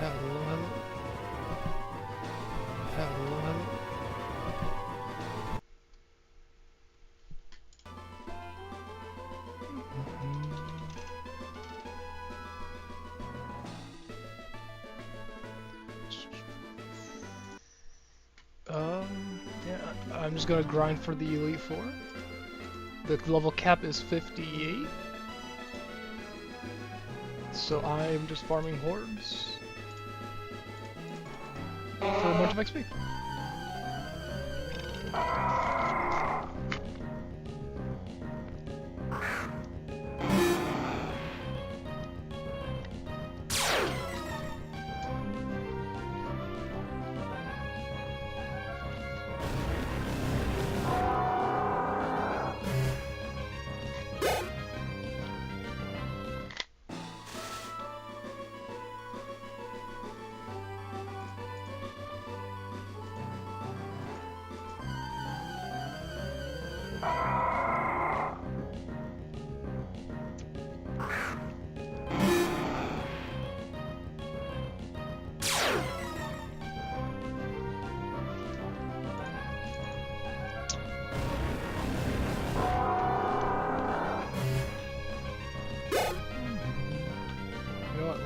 Hello, hello. Hello, hello. Yeah, I'm just gonna grind for the Elite Four. The level cap is 58. So I'm just farming hordes for a bunch of XP.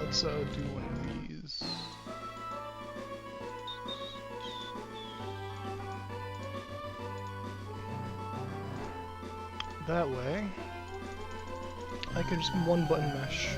Let's do one of these. That way, I can just one button mesh.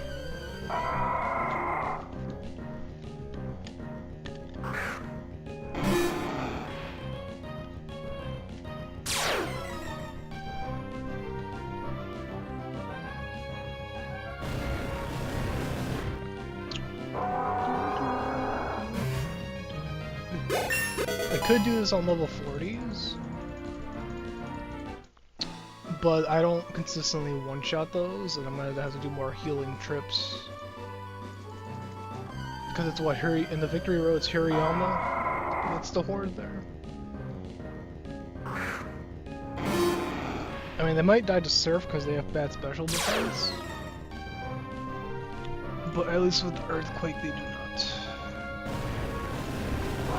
I could do this on level 40s, but I don't consistently one-shot those, and I'm gonna have to do more healing trips. Because it's what, in the Victory Road, it's Hirayama. It's the horde there. I mean, they might die to Surf because they have bad special defense, but at least with Earthquake they do not.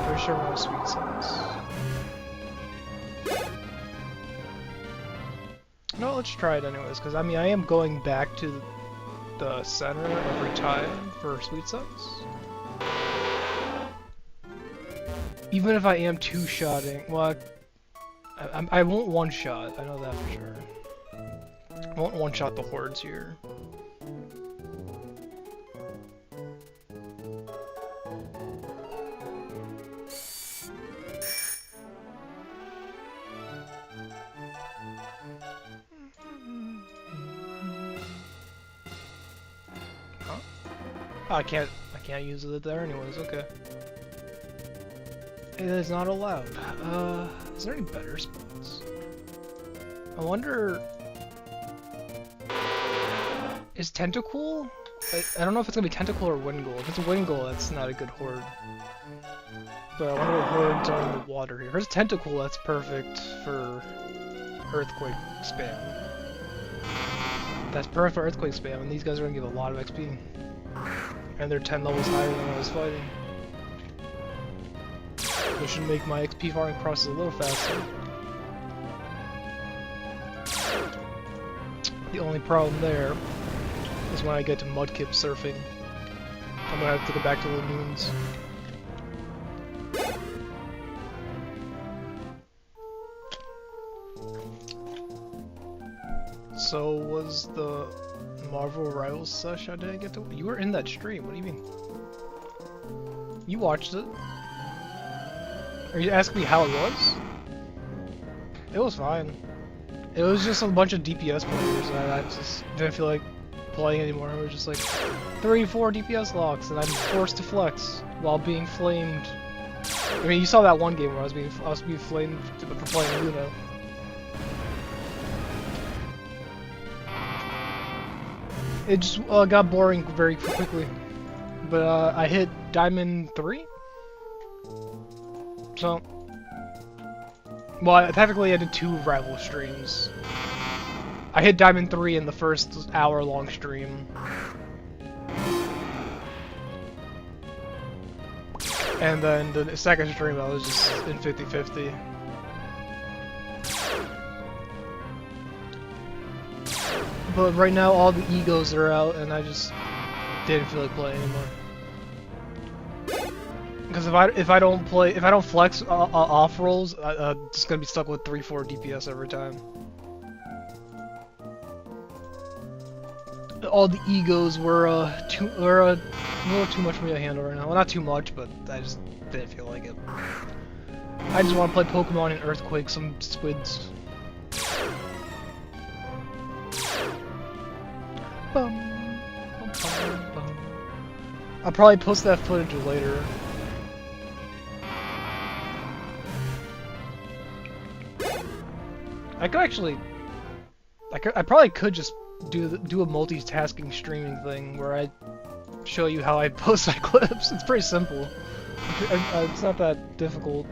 Pretty sure we're on Sweet Sense. No, let's try it anyways, because I mean, I am going back to the center every time for Sweet Sense. Even if I am two-shotting, well, I won't one-shot, I know that for sure. I won't one-shot the hordes here. Huh? Oh, I can't use it there anyways, okay. It is not allowed. Is there any better spots? I wonder... Is Tentacool? I don't know if it's gonna be Tentacool or Wingull. If it's Wingull, that's not a good horde. But I wonder what hordes are in the water here. Here's Tentacool, that's perfect for Earthquake spam. That's perfect for Earthquake spam, and these guys are gonna give a lot of XP. And they're 10 levels higher than I was fighting. Which should make my XP farming process a little faster. The only problem there is when I get to Mudkip surfing. I'm gonna have to go back to Lagoons. So was the Marvel Rivals sesh I didn't get to? You were in that stream, what do you mean? You watched it. Are you asking me how it was? It was fine. It was just a bunch of DPS players, and I just didn't feel like playing anymore. It was just like 3-4 DPS locks, and I'm forced to flex while being flamed. I mean, you saw that one game where I was being flamed for playing Luna. It just got boring very quickly. But I hit Diamond 3? So, well, technically I did 2 rival streams. I hit Diamond 3 in the first hour-long stream. And then the second stream I was just in 50-50. But right now all the egos are out and I just didn't feel like playing anymore. Because if I don't flex off rolls, I'm just gonna be stuck with 3-4 DPS every time. All the egos were a little too much for me to handle right now. Well, not too much, but I just didn't feel like it. I just want to play Pokemon and Earthquake, some squids. Bum, bum, bum, bum. I'll probably post that footage later. I could actually, I probably could just do a multitasking streaming thing where I show you how I post my clips. It's pretty simple. It's not that difficult.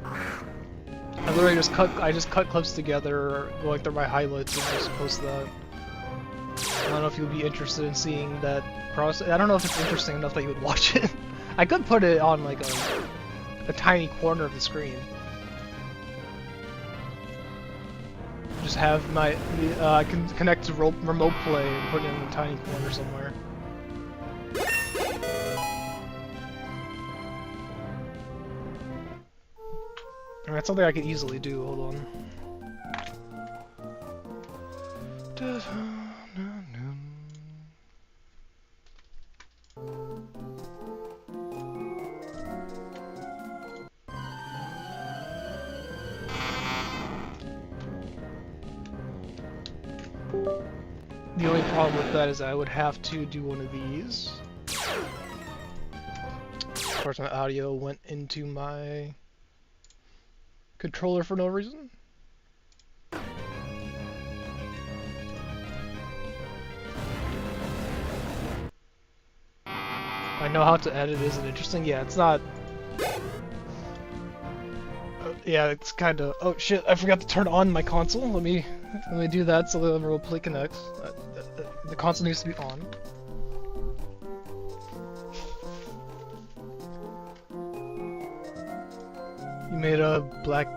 I literally just cut clips together, like they're my highlights, and just post that. I don't know if you'd be interested in seeing that process. I don't know if it's interesting enough that you would watch it. I could put it on like a tiny corner of the screen. Just have my I can connect to remote play and put it in a tiny corner somewhere. And that's something I could easily do. Hold on. The only problem with that is I would have to do one of these. Of course, my audio went into my controller for no reason. I know how to edit. Isn't interesting? Yeah, it's not. Yeah, it's kind of. Oh shit! I forgot to turn on my console. Let me do that so the remote play connects. The console needs to be on. You made a Black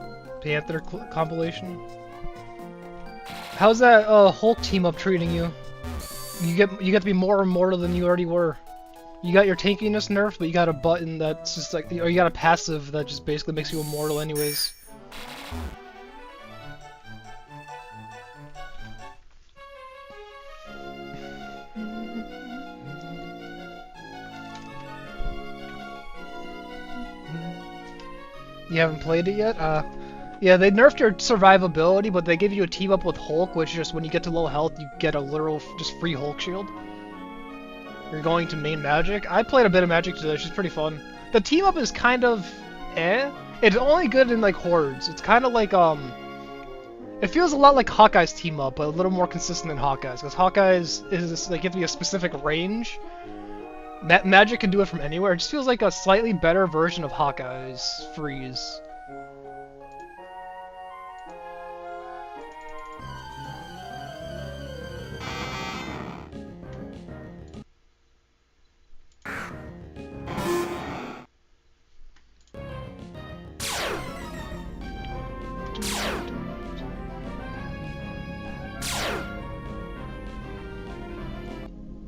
Panther compilation. How's that Hulk team up treating you? You get to be more immortal than you already were. You got your tankiness nerfed, but you got a button that's just like, or you got a passive that just basically makes you immortal anyways. You haven't played it yet? Yeah, they nerfed your survivability, but they give you a team up with Hulk, which just when you get to low health, you get a literal just free Hulk shield. You're going to main Magic. I played a bit of Magic today, she's pretty fun. The team up is kind of eh. It's only good in like hordes. It's kind of like it feels a lot like Hawkeye's team up, but a little more consistent than Hawkeye's, because Hawkeye's is like you have to be a specific range. Magic can do it from anywhere. It just feels like a slightly better version of Hawkeye's freeze.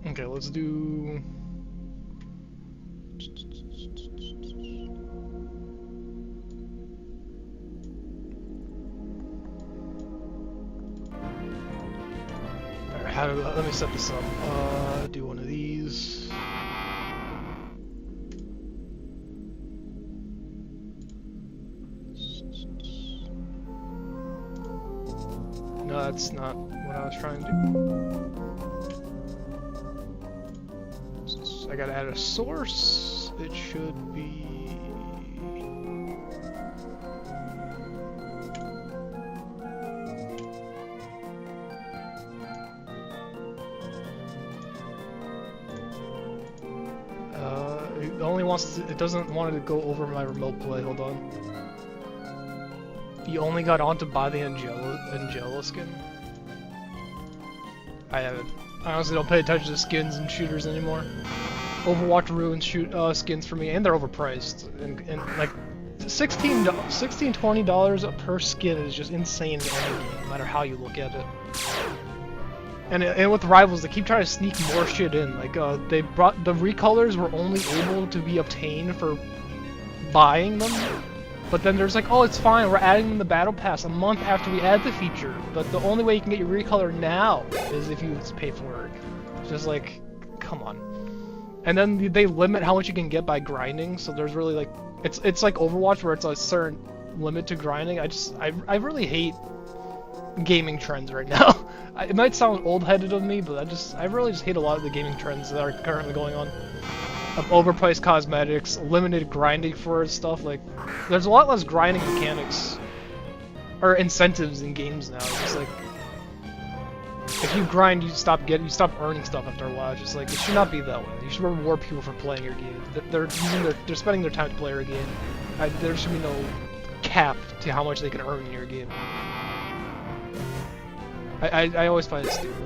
Okay, let's do... Alright, let me set this up. Do one of these. No, that's not what I was trying to do. I gotta add a source. It should be... it only wants to, it doesn't want it to go over my remote play. Hold on. You only got on to buy the Angela skin? I haven't. I honestly don't pay attention to skins and shooters anymore. Overwatch ruins shoot skins for me, and they're overpriced. And like $16-$20 per skin is just insane in any game, no matter how you look at it. And with Rivals, they keep trying to sneak more shit in. Like they brought the recolors were only able to be obtained for buying them. But then there's like, oh, it's fine, we're adding in the Battle Pass a month after we add the feature. But the only way you can get your recolor now is if you pay for it. It's just like, come on. And then they limit how much you can get by grinding, so there's really like, it's like Overwatch where it's a certain limit to grinding. I really hate gaming trends right now. It might sound old-headed of me, but I really just hate a lot of the gaming trends that are currently going on. Overpriced cosmetics, limited grinding for stuff, like, there's a lot less grinding mechanics, or incentives in games now. It's just like, if you grind, you stop earning stuff after a while. It's just like, it should not be that way. You should reward people for playing your game. They're spending their time to play your game. There should be no cap to how much they can earn in your game. I always find it stupid.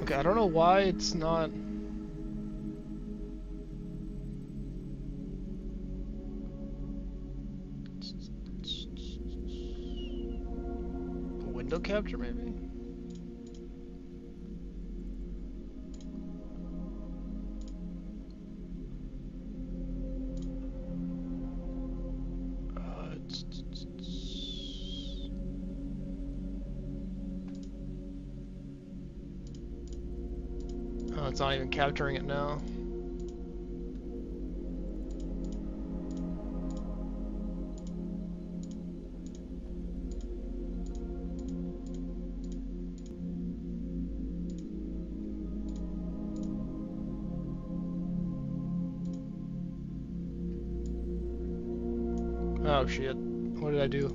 Okay, I don't know why it's not. Window capture, maybe? Oh, it's not even capturing it now. Oh shit, what did I do?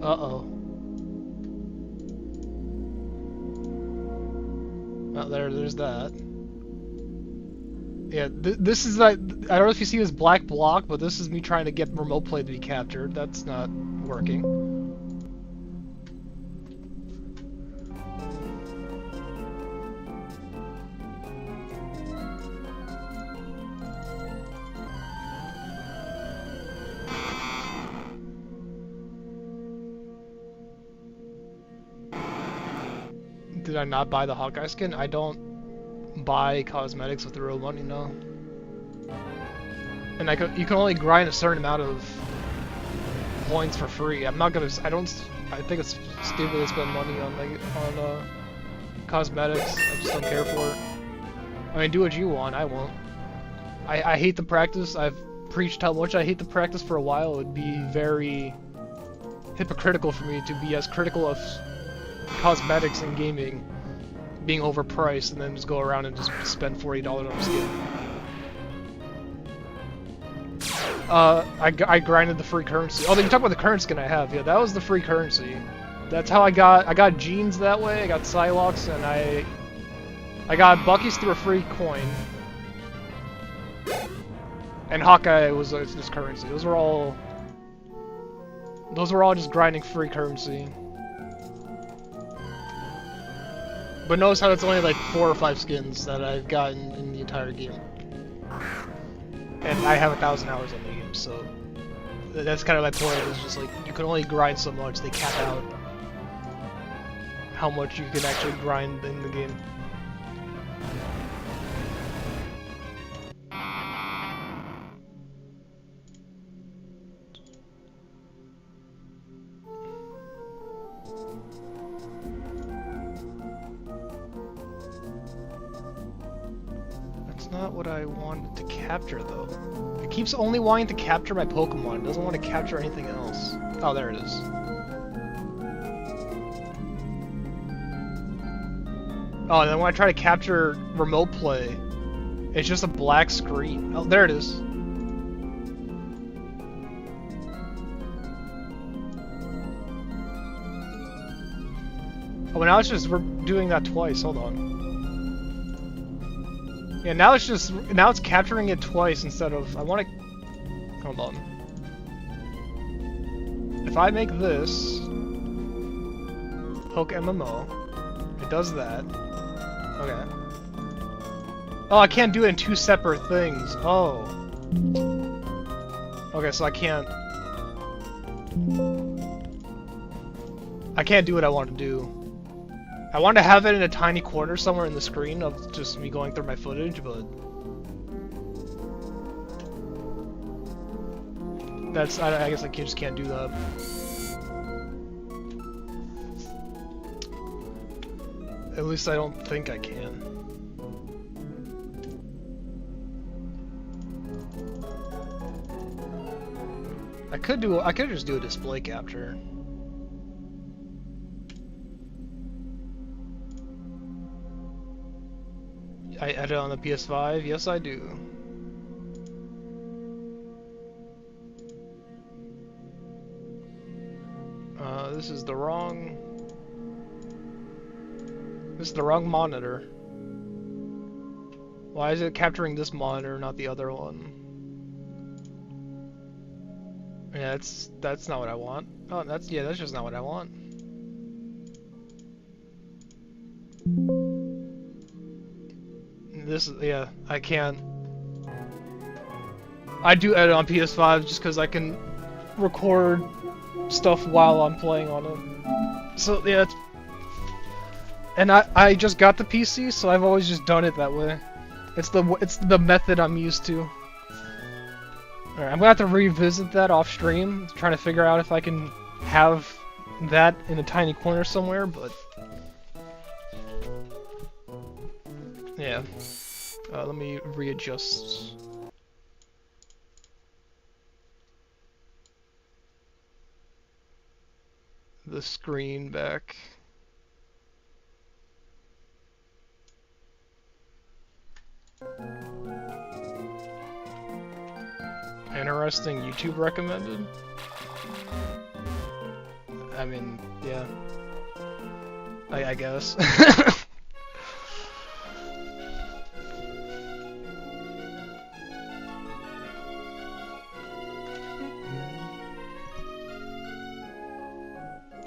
Uh-oh. Well, there's that. Yeah, this is like, I don't know if you see this black block, but this is me trying to get remote play to be captured. That's not working. Did I not buy the Hawkeye skin? I don't buy cosmetics with real money, no. And you can only grind a certain amount of points for free. I'm not gonna. I think it's stupid to spend money on cosmetics. I just don't care for it. I mean, do what you want. I won't. I hate the practice. I've preached how much I hate the practice for a while. It would be very hypocritical for me to be as critical of cosmetics in gaming being overpriced and then just go around and just spend $40 on a skin. I grinded the free currency. Oh, you talk about the current skin I have. Yeah, that was the free currency. That's how I got Jeans that way. I got Psylocke, and I got Bucky's through a free coin. And Hawkeye was just currency. Those were all just grinding free currency. But notice how it's only like 4 or 5 skins that I've gotten in the entire game. And I have 1,000 hours on the game, so that's kind of my point. It's just like, you can only grind so much, they cap out how much you can actually grind in the game. Not what I wanted to capture, though. It keeps only wanting to capture my Pokemon. It doesn't want to capture anything else. Oh, there it is. Oh, and then when I try to capture remote play, it's just a black screen. Oh, there it is. Oh, now it's just, we're doing that twice. Hold on. Yeah, now it's capturing it twice instead of, I want to Hold on. If I make this hook MMO, it does that. Okay. Oh, I can't do it in two separate things. Oh. Okay, so I can't do what I want to do. I want to have it in a tiny corner somewhere in the screen of just me going through my footage, but that's, I guess I just can't do that. At least I don't think I can. I could just do a display capture. I edit on the PS5? Yes, I do. This is the wrong monitor. Why is it capturing this monitor, not the other one? Yeah, that's not what I want. Oh, that's just not what I want. Yeah, I can't. I do edit on PS5 just because I can record stuff while I'm playing on it. So yeah, and I just got the PC, so I've always just done it that way. It's the method I'm used to. Alright, I'm gonna have to revisit that off stream, trying to figure out if I can have that in a tiny corner somewhere, but yeah. Let me readjust. The screen back. Interesting YouTube recommended? I mean, yeah. I guess.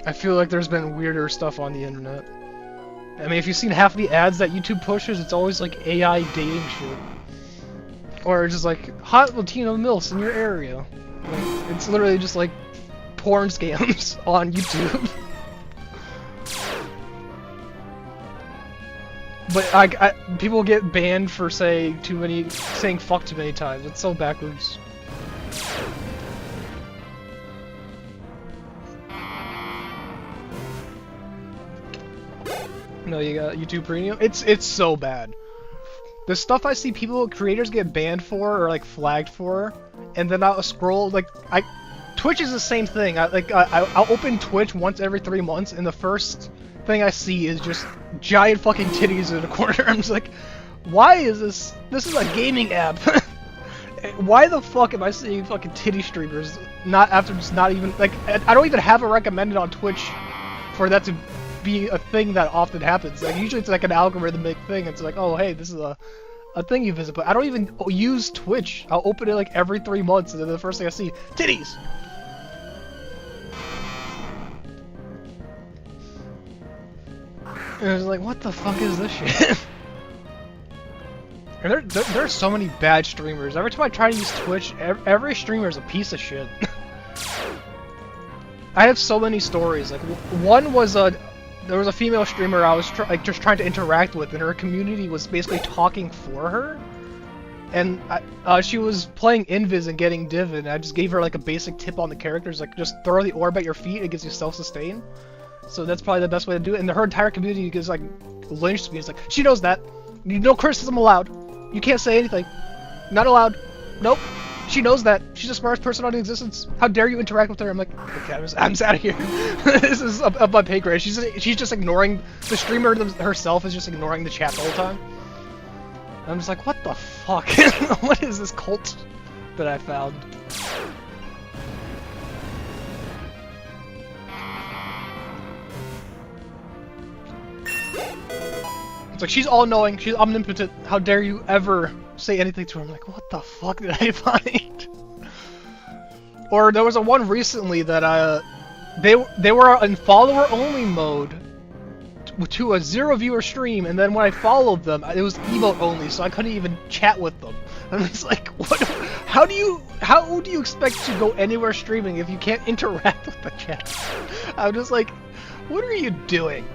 I feel like there's been weirder stuff on the internet. I mean, if you've seen half the ads that YouTube pushes, it's always like AI dating shit. Or just like, hot Latino MILFs in your area. Like, it's literally just like porn scams on YouTube. But people get banned for saying fuck too many times. It's so backwards. No, you got YouTube Premium? It's so bad. The stuff I see creators get banned for or like flagged for, and then I'll scroll Twitch is the same thing. I'll open Twitch once every 3 months, and the first thing I see is just giant fucking titties in the corner. I'm just like, why is this? This is a gaming app. Why the fuck am I seeing fucking titty streamers? Not even like I don't even have it recommended on Twitch for that to be a thing that often happens. Like usually it's like an algorithmic thing. It's like, oh hey, this is a thing you visit, but I don't even use Twitch. I'll open it like every 3 months, and then the first thing I see, titties. And I was like, what the fuck is this shit? And there are so many bad streamers. Every time I try to use Twitch, every streamer is a piece of shit. I have so many stories. Like one was there was a female streamer I was just trying to interact with, and her community was basically talking for her. And she was playing Invis and getting Div, and I just gave her like a basic tip on the characters, like just throw the orb at your feet, it gives you self-sustain. So that's probably the best way to do it. And her entire community is like lynched me. It's like, she knows that. No criticism allowed. You can't say anything. Not allowed. Nope. She knows that. She's the smartest person on existence. How dare you interact with her? I'm like, okay, I'm out of here. This is up my pay grade. She's just ignoring the streamer herself is just ignoring the chat the whole time. And I'm just like, what the fuck? What is this cult that I found? It's like, she's all-knowing, she's omnipotent, how dare you ever say anything to her? I'm like, what the fuck did I find? Or there was a one recently that they were in follower only mode to a 0 viewer stream, and then when I followed them, it was emote only, so I couldn't even chat with them. And it's like, what? How do you expect to go anywhere streaming if you can't interact with the chat? I'm just like, what are you doing?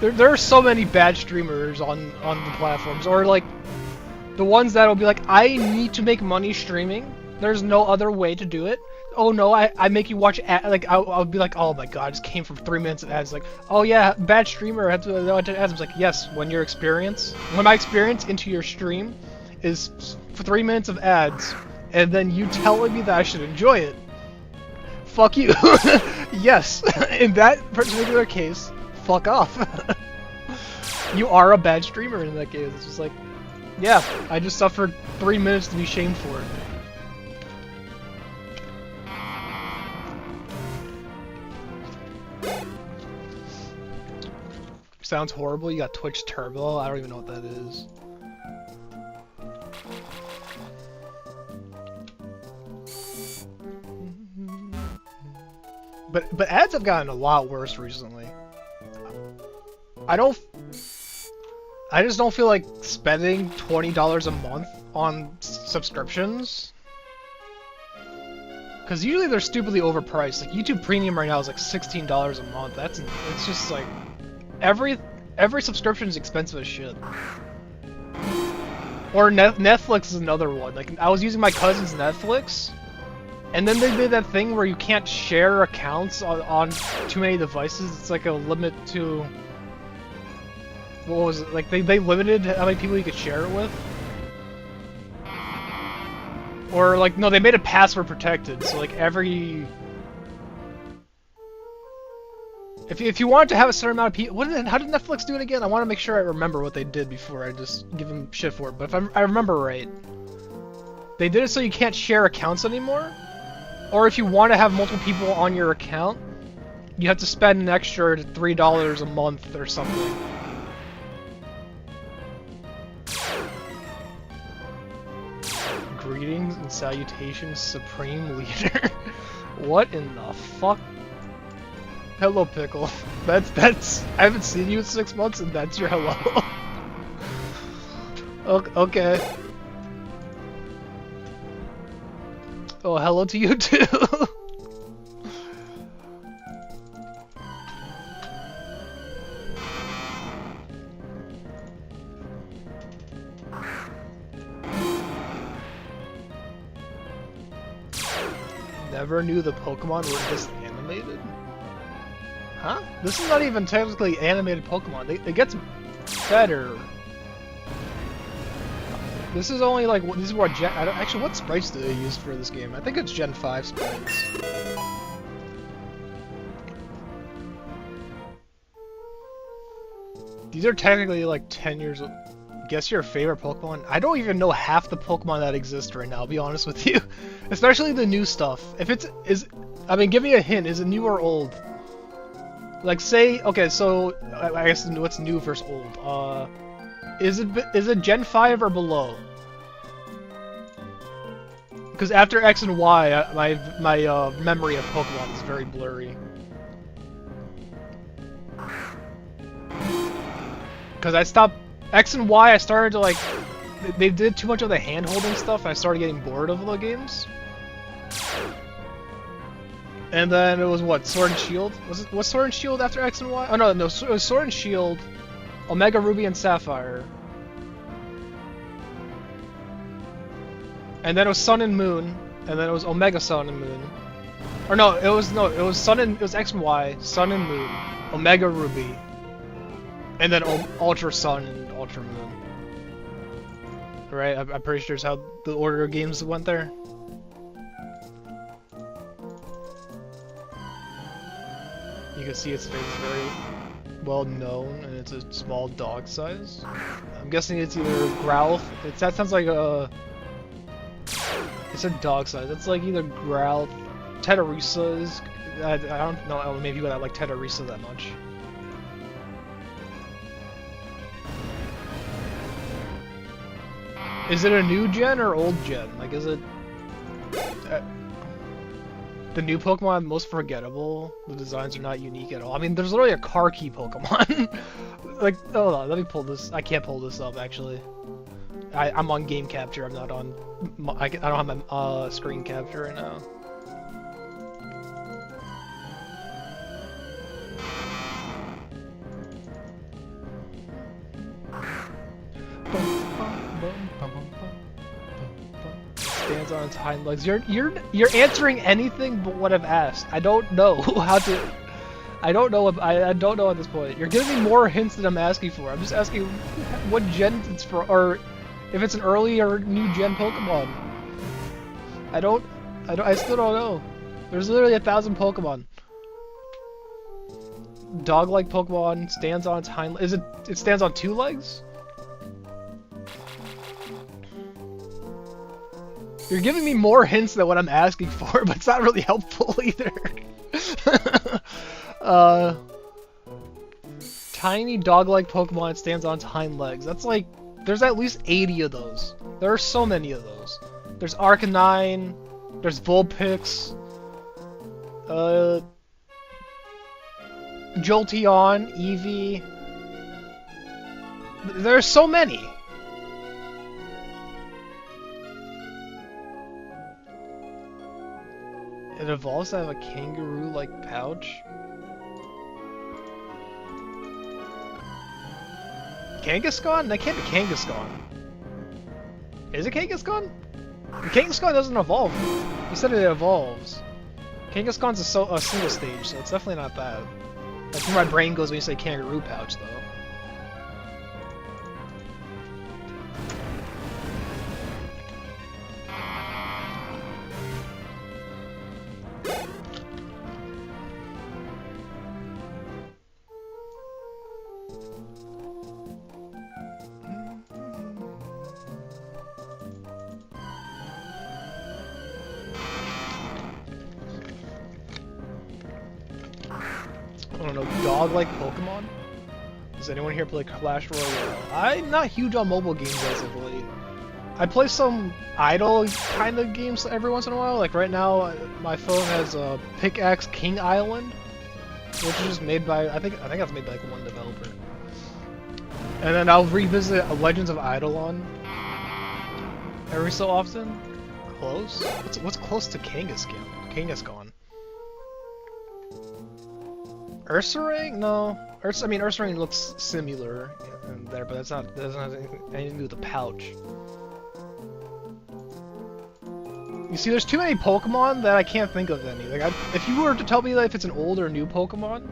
There are so many bad streamers on the platforms, or like the ones that'll be like, I need to make money streaming. There's no other way to do it. Oh no, I make you watch like I'll be like, oh my god, I just came from 3 minutes of ads. Like, oh yeah, bad streamer. I have to watch ads. I was like, yes, when my experience into your stream is 3 minutes of ads, and then you telling me that I should enjoy it. Fuck you. Yes, in that particular case, fuck off. You are a bad streamer in that case. It's just like, yeah, I just suffered 3 minutes to be shamed for it. Sounds horrible. You got Twitch Turbo. I don't even know what that is. But ads have gotten a lot worse recently. I just don't feel like spending $20 a month on subscriptions. Because usually they're stupidly overpriced. Like YouTube Premium right now is like $16 a month. It's just like every subscription is expensive as shit. Or Netflix is another one. Like I was using my cousin's Netflix, and then they did that thing where you can't share accounts on too many devices. It's like a limit to, what was it? Like they limited how many people you could share it with. Or like, no, they made it password protected, so like if you wanted to have a certain amount of people, how did Netflix do it again? I want to make sure I remember what they did before I just give them shit for it. But if I remember right, they did it so you can't share accounts anymore. Or if you want to have multiple people on your account, you have to spend an extra $3 a month or something. Greetings and salutations, Supreme Leader. What in the fuck? Hello, Pickle. That's. I haven't seen you in 6 months, and that's your hello. Okay. Oh, hello to you too. Never knew the Pokemon were this animated. Huh? This is not even technically animated Pokemon. It gets better. This is only like, this is what Gen... actually, what sprites do they use for this game? I think it's Gen 5 sprites. These are technically like 10 years old. Guess your favorite Pokemon? I don't even know half the Pokemon that exist right now, I'll be honest with you. Especially the new stuff. If it's... I mean, give me a hint. Is it new or old? Like, say... Okay, so... I guess what's new versus old? Is it Gen 5 or below? Because after X and Y, my memory of Pokemon is very blurry. Because I stopped... X and Y, I started to like... They did too much of the hand-holding stuff, and I started getting bored of the games. And then it was what? Sword and Shield? Was Sword and Shield after X and Y? Oh no, it was Sword and Shield, Omega Ruby and Sapphire. And then it was Sun and Moon, and then it was Omega Sun and Moon. Or no, it was X and Y, Sun and Moon, Omega Ruby, and then Ultra Sun and Ultra Moon. Right? I'm pretty sure it's how the order of games went there. You can see its face is very well known, and it's a small dog size. I'm guessing it's either Growlithe. That sounds like a... It's a dog size. It's like either Growlithe, Teddiursa is... I don't know, maybe I like Teddiursa that much. Is it a new gen or old gen? Like, is it The new Pokemon most forgettable. The designs are not unique at all. I mean, there's literally a car key Pokemon. Like, hold on, let me pull this. I can't pull this up actually. I'm on game capture. I'm not on. I don't have my screen capture right now. Stands on its hind legs. You're answering anything but what I've asked. I don't know how to. I don't know. I don't know at this point. You're giving me more hints than I'm asking for. I'm just asking what gen it's for, or if it's an early or new gen Pokemon. I still don't know. There's literally 1,000 Pokemon. Dog-like Pokemon stands on its hind. It stands on 2 legs? You're giving me more hints than what I'm asking for, but it's not really helpful either. Tiny dog-like Pokemon, it stands on its hind legs. That's like, there's at least 80 of those. There are so many of those. There's Arcanine, there's Vulpix, Jolteon, Eevee. There's so many. It evolves to have a kangaroo-like pouch. Kangaskhan? That can't be Kangaskhan. Is it Kangaskhan? Kangaskhan doesn't evolve. You said it evolves. Kangaskhan's a single stage, so it's definitely not that. That's where my brain goes when you say kangaroo pouch, though. I don't know, dog-like Pokemon? Does anyone here play Clash Royale? I'm not huge on mobile games as of late. I play some idle kind of games every once in a while. Like right now, my phone has Pickaxe King Island, which is just made by I think that's made by like one developer. And then I'll revisit Legends of Eidolon every so often. Close? What's close to Kangaskhan? Ursaring? No. I mean, Ursaring looks similar in there, but that doesn't have anything to do with the pouch. You see, there's too many Pokemon that I can't think of any. Like, if you were to tell me that if it's an old or new Pokemon,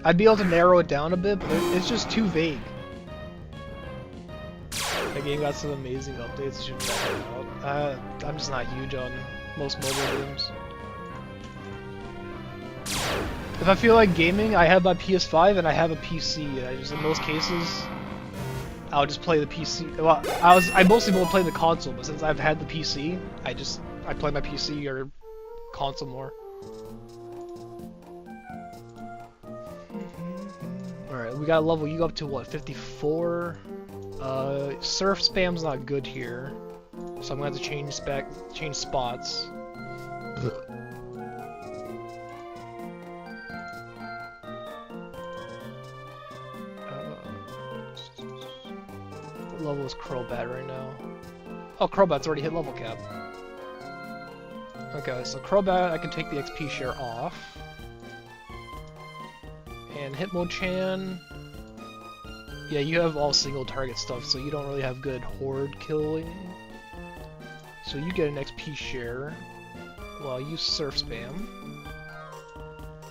I'd be able to narrow it down a bit, but it's just too vague. The game got some amazing updates. You should check it out. I'm just not huge on most mobile games. If I feel like gaming, I have my PS5 and I have a PC. I just, in most cases, I'll just play the PC. Well, I mostly will play the console, but since I've had the PC, I play my PC or console more. Alright, we gotta level you up to what, 54? Surf spam's not good here, so I'm gonna have to change spots. What level is Crobat right now? Oh, Crobat's already hit level cap. Okay, so Crobat, I can take the XP share off. And Hitmonchan... Yeah, you have all single target stuff, so you don't really have good horde killing. So you get an XP share while you surf spam.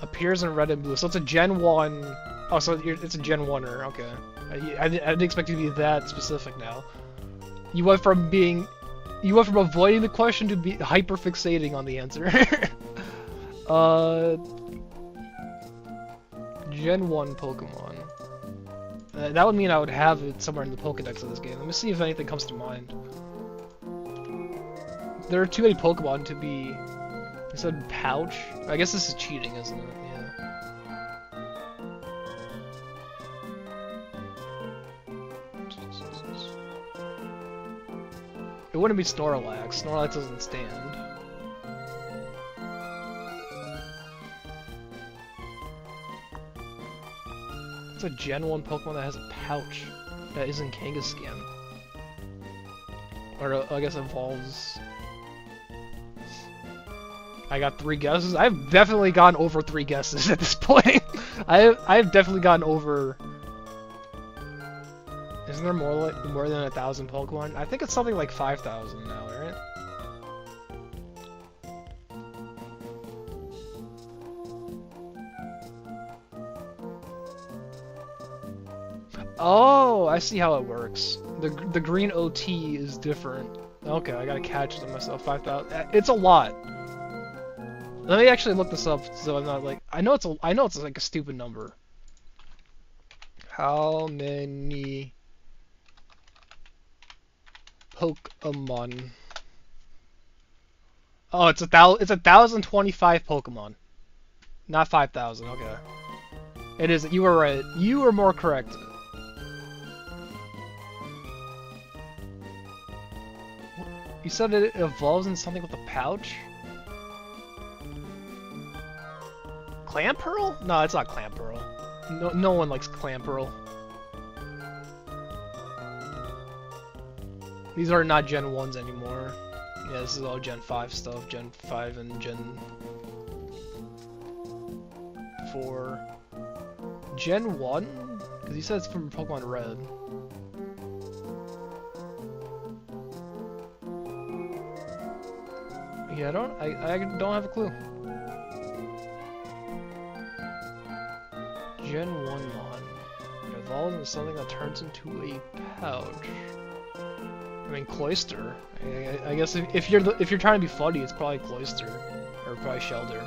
Appears in red and blue, so it's a Gen 1... Oh, so it's a Gen 1-er, okay. I didn't expect you to be that specific now. You went from avoiding the question to be hyper-fixating on the answer. Gen 1 Pokemon. That would mean I would have it somewhere in the Pokedex of this game. Let me see if anything comes to mind. There are too many Pokemon to be... You said pouch? I guess this is cheating, isn't it? Yeah. It wouldn't be Snorlax. Snorlax doesn't stand. What's a Gen 1 Pokemon that has a pouch that isn't Kangaskhan? Or I guess evolves. I got 3 guesses. I've definitely gotten over 3 guesses at this point. I've definitely gotten over. Isn't there more than 1,000 Pokemon? I think it's something like 5,000 now, right? Oh, I see how it works. The green OT is different. Okay, I gotta catch it myself. 5,000. It's a lot. Let me actually look this up so I'm not like I know it's like a stupid number. How many Pokemon? Oh, it's 1,025 Pokemon. Not 5,000. Okay. It is. You were right. You were more correct. You said it evolves in something with a pouch? Clamperl? No, it's not Clamperl. No one likes Clamperl. These are not Gen 1s anymore. Yeah, this is all Gen 5 stuff. Gen 5 and Gen 4. Gen 1? Because you said it's from Pokemon Red. Yeah, I don't have a clue. Gen 1 Mon. It evolves into something that turns into a pouch. I mean, Cloyster. I guess if you're trying to be funny, it's probably Cloyster or probably Shelter.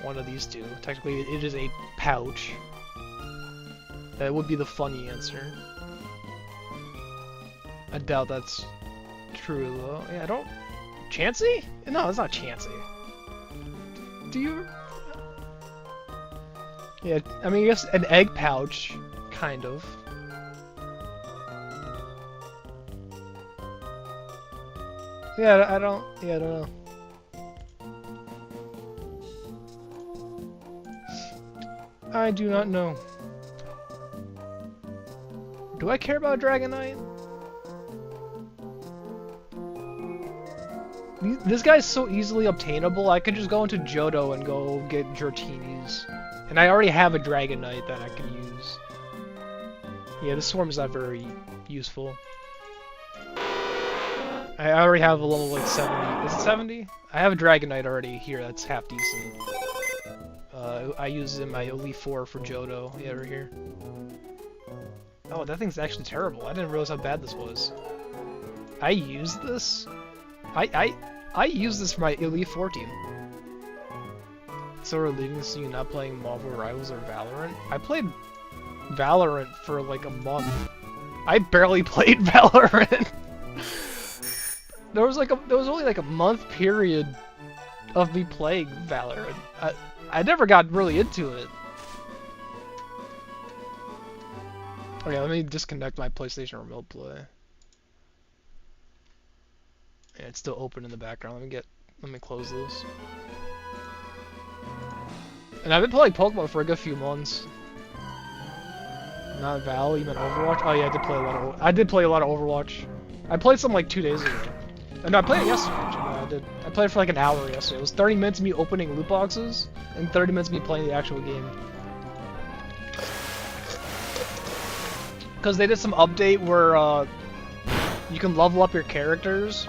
One of these two. Technically, it is a pouch. That would be the funny answer. I doubt that's true though. Yeah, I don't. Chansey? No, it's not Chansey. Do you? Yeah, I mean, I guess an egg pouch, kind of. Yeah, I don't know. I do not know. Do I care about Dragonite? This guy's so easily obtainable, I could just go into Johto and go get Dratini's. And I already have a Dragonite that I can use. Yeah, this swarm is not very useful. I already have a level like 70. Is it 70? I have a Dragonite already here that's half decent. I use in my Elite 4 for Johto. Yeah, right here. Oh, that thing's actually terrible. I didn't realize how bad this was. I used this? I used this for my Elite 4 team. So relieving to see you not playing Marvel Rivals or Valorant? I played Valorant for like a month. I barely played Valorant. There was only like a month period of me playing Valorant. I never got really into it. Okay, let me disconnect my PlayStation Remote Play. Yeah, it's still open in the background. Let me close this. And I've been playing Pokemon for a good few months. Not Val, you meant Overwatch? Oh yeah, I did play a lot of Overwatch. I played some like 2 days ago. No, I played it yesterday, actually. I played it for like an hour yesterday. It was 30 minutes of me opening loot boxes, and 30 minutes of me playing the actual game. Because they did some update where you can level up your characters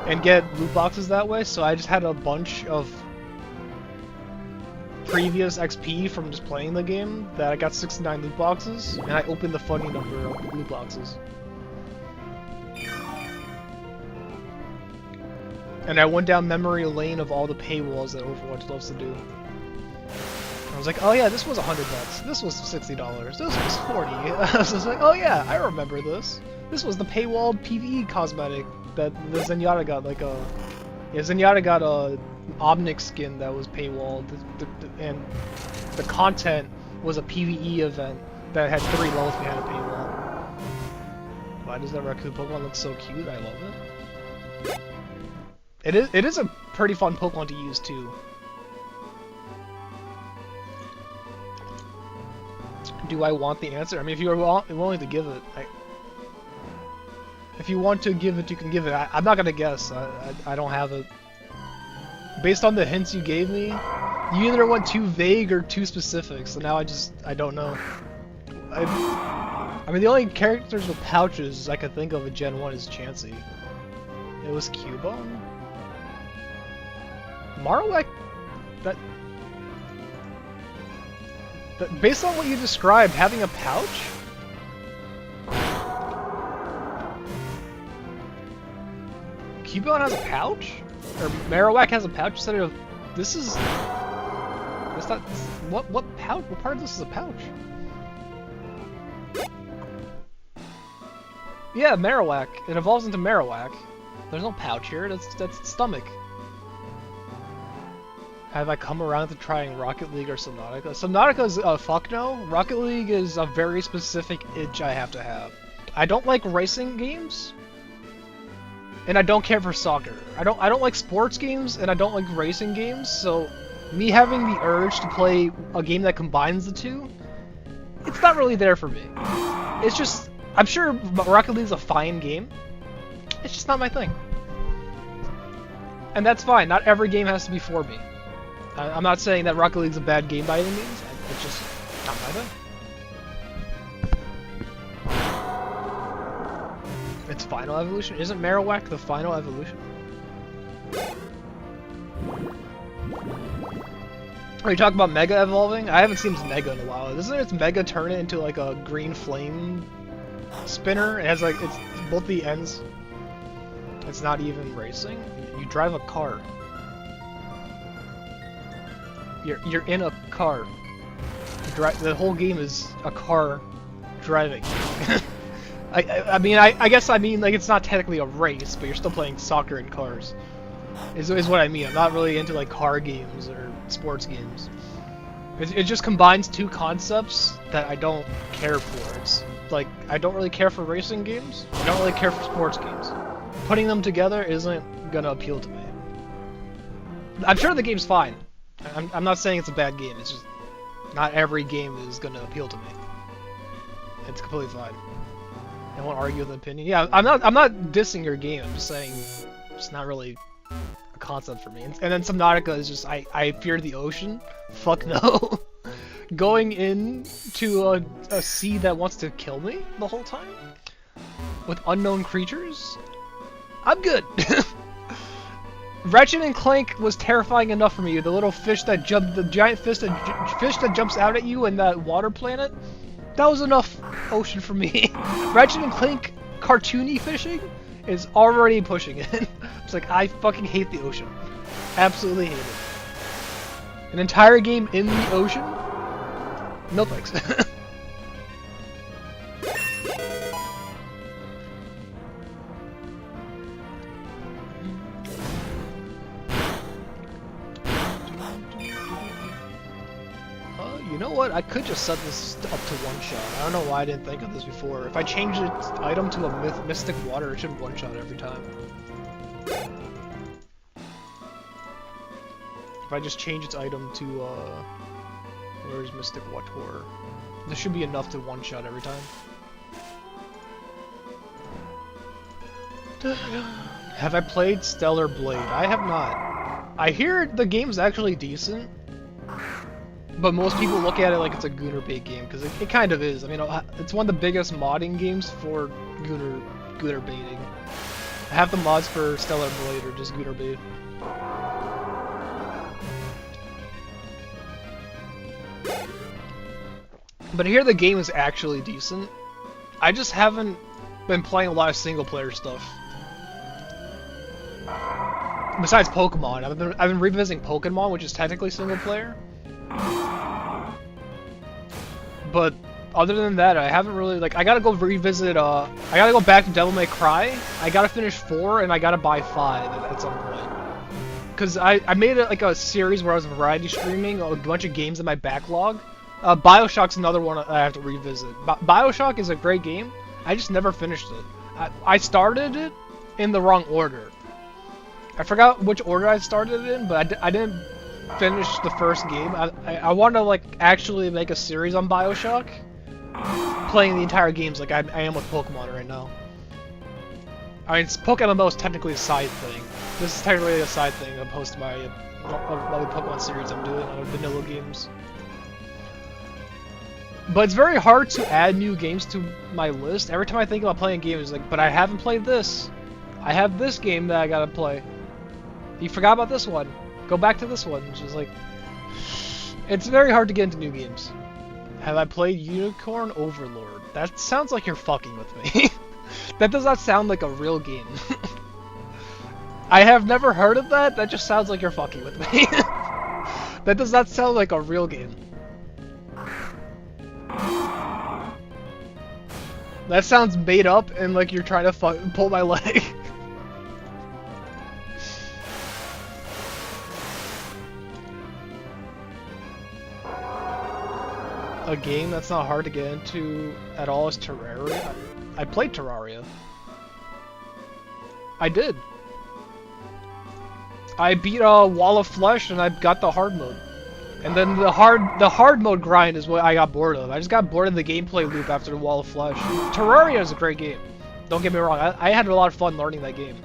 and get loot boxes that way, so I just had a bunch of previous XP from just playing the game that I got 69 loot boxes, and I opened the funny number of loot boxes. And I went down memory lane of all the paywalls that Overwatch loves to do. I was like, oh yeah, this was $100. This was $60. This was 40. I was just like, oh yeah, I remember this. This was the paywalled PvE cosmetic that the Zenyatta got. Like a, yeah, Zenyatta got a Omnic skin that was paywalled, and the content was a PvE event that had 3 levels behind a paywall. Why does that raccoon Pokemon look so cute? I love it. It is a pretty fun Pokemon to use too. Do I want the answer? I mean, if you're willing to give it, if you want to give it, you can give it. I'm not gonna guess. I don't have it. Based on the hints you gave me, you either went too vague or too specific, so now I don't know. I mean, the only characters with pouches I could think of in Gen 1 is Chansey. It was Cubone? Marowak? That... Based on what you described, having a pouch? Cubone has a pouch? Or Marowak has a pouch instead of... This is... That's not... What pouch? What part of this is a pouch? Yeah, Marowak. It evolves into Marowak. There's no pouch here. That's stomach. Have I come around to trying Rocket League or Subnautica? Subnautica's a fuck no. Rocket League is a very specific itch I have to have. I don't like racing games, and I don't care for soccer. I don't like sports games, and I don't like racing games. So, me having the urge to play a game that combines the two, it's not really there for me. It's just, I'm sure Rocket League's a fine game. It's just not my thing, and that's fine. Not every game has to be for me. I'm not saying that Rocket League's a bad game by any means, it's just not my thing. It's final evolution? Isn't Marowak the final evolution? Are you talking about Mega evolving? I haven't seen Mega in a while. Doesn't its Mega turn it into like a green flame spinner? It has like, it's both the ends. It's not even racing. You drive a car. You're in a car. The whole game is a car driving. I mean like it's not technically a race, but you're still playing soccer in cars. Is what I mean. I'm not really into like car games or sports games. It just combines two concepts that I don't care for. It's like I don't really care for racing games. I don't really care for sports games. Putting them together isn't gonna appeal to me. I'm sure the game's fine. I'm not saying it's a bad game, it's just not every game is gonna appeal to me. It's completely fine. I won't argue with an opinion. Yeah, I'm not dissing your game, I'm just saying it's not really a concept for me. And then Subnautica is just I fear the ocean. Fuck no. Going into a sea that wants to kill me the whole time? With unknown creatures? I'm good. Ratchet and Clank was terrifying enough for me. The little fish that jumped, the giant fish that jumps out at you in that water planet, that was enough ocean for me. Ratchet and Clank cartoony fishing is already pushing it. It's like, I fucking hate the ocean. Absolutely hate it. An entire game in the ocean? No thanks. You know what? I could just set this up to one-shot. I don't know why I didn't think of this before. If I change its item to a Mystic Water, it should one-shot every time. If I just change its item to, where's Mystic Water? This should be enough to one-shot every time. Have I played Stellar Blade? I have not. I hear the game's actually decent. But most people look at it like it's a Gooner bait game, because it kind of is. I mean, it's one of the biggest modding games for Gooner baiting. Half the mods for Stellar Blade are just Gooner bait. But here the game is actually decent. I just haven't been playing a lot of single player stuff. Besides Pokemon, I've been revisiting Pokemon, which is technically single player. But other than that, I haven't really, like, I gotta go revisit, I gotta go back to Devil May Cry, I gotta finish 4, and I gotta buy 5 at some point. Because I made it like a series where I was variety streaming a bunch of games in my backlog. Bioshock's another one I have to revisit. Bioshock is a great game, I just never finished it. I started it in the wrong order. I forgot which order I started it in, but I didn't finish the first game. I want to like actually make a series on BioShock, playing the entire games like I am with Pokemon right now. I mean, Pokemon MMO is technically a side thing. This is technically a side thing opposed to my Pokemon series I'm doing on vanilla games. But it's very hard to add new games to my list. Every time I think about playing a game, it's like, but I haven't played this. I have this game that I gotta play. You forgot about this one. Go back to this one. Which is like, it's very hard to get into new games. Have I played Unicorn Overlord? That sounds like you're fucking with me. That does not sound like a real game. I have never heard of that. That just sounds like you're fucking with me. That does not sound like a real game. That sounds made up and like you're trying to pull my leg. A game that's not hard to get into at all is Terraria. I played Terraria. I did. I beat Wall of Flesh and I got the hard mode. And then the hard mode grind is what I got bored of. I just got bored of the gameplay loop after the Wall of Flesh. Terraria is a great game. Don't get me wrong. I had a lot of fun learning that game.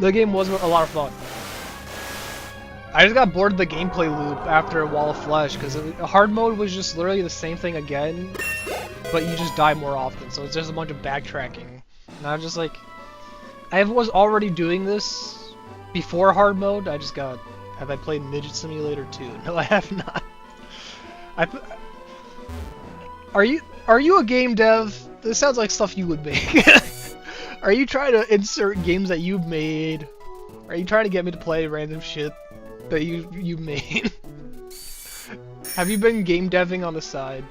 The game was a lot of fun. I just got bored of the gameplay loop after Wall of Flesh because hard mode was just literally the same thing again, but you just die more often. So it's just a bunch of backtracking. And I'm just like, I was already doing this before hard mode. I just got. Have I played Midget Simulator 2? No, I have not. Are you a game dev? This sounds like stuff you would make. Are you trying to insert games that you've made? Are you trying to get me to play random shit that you made? Have you been game deving on the side?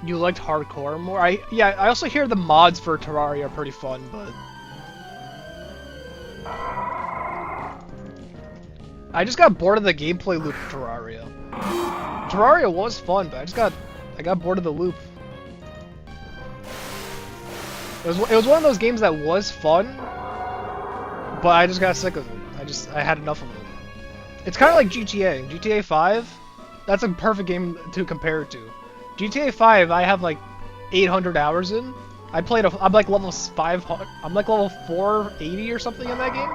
You liked hardcore more? Yeah, I also hear the mods for Terraria are pretty fun, but I just got bored of the gameplay loop of Terraria. Terraria was fun, but I got bored of the loop. It was one of those games that was fun, but I just got sick of it. I had enough of it. It's kind of like GTA. GTA 5, that's a perfect game to compare it to. GTA 5, I have like 800 hours in. I'm like level 500. I'm like level 480 or something in that game.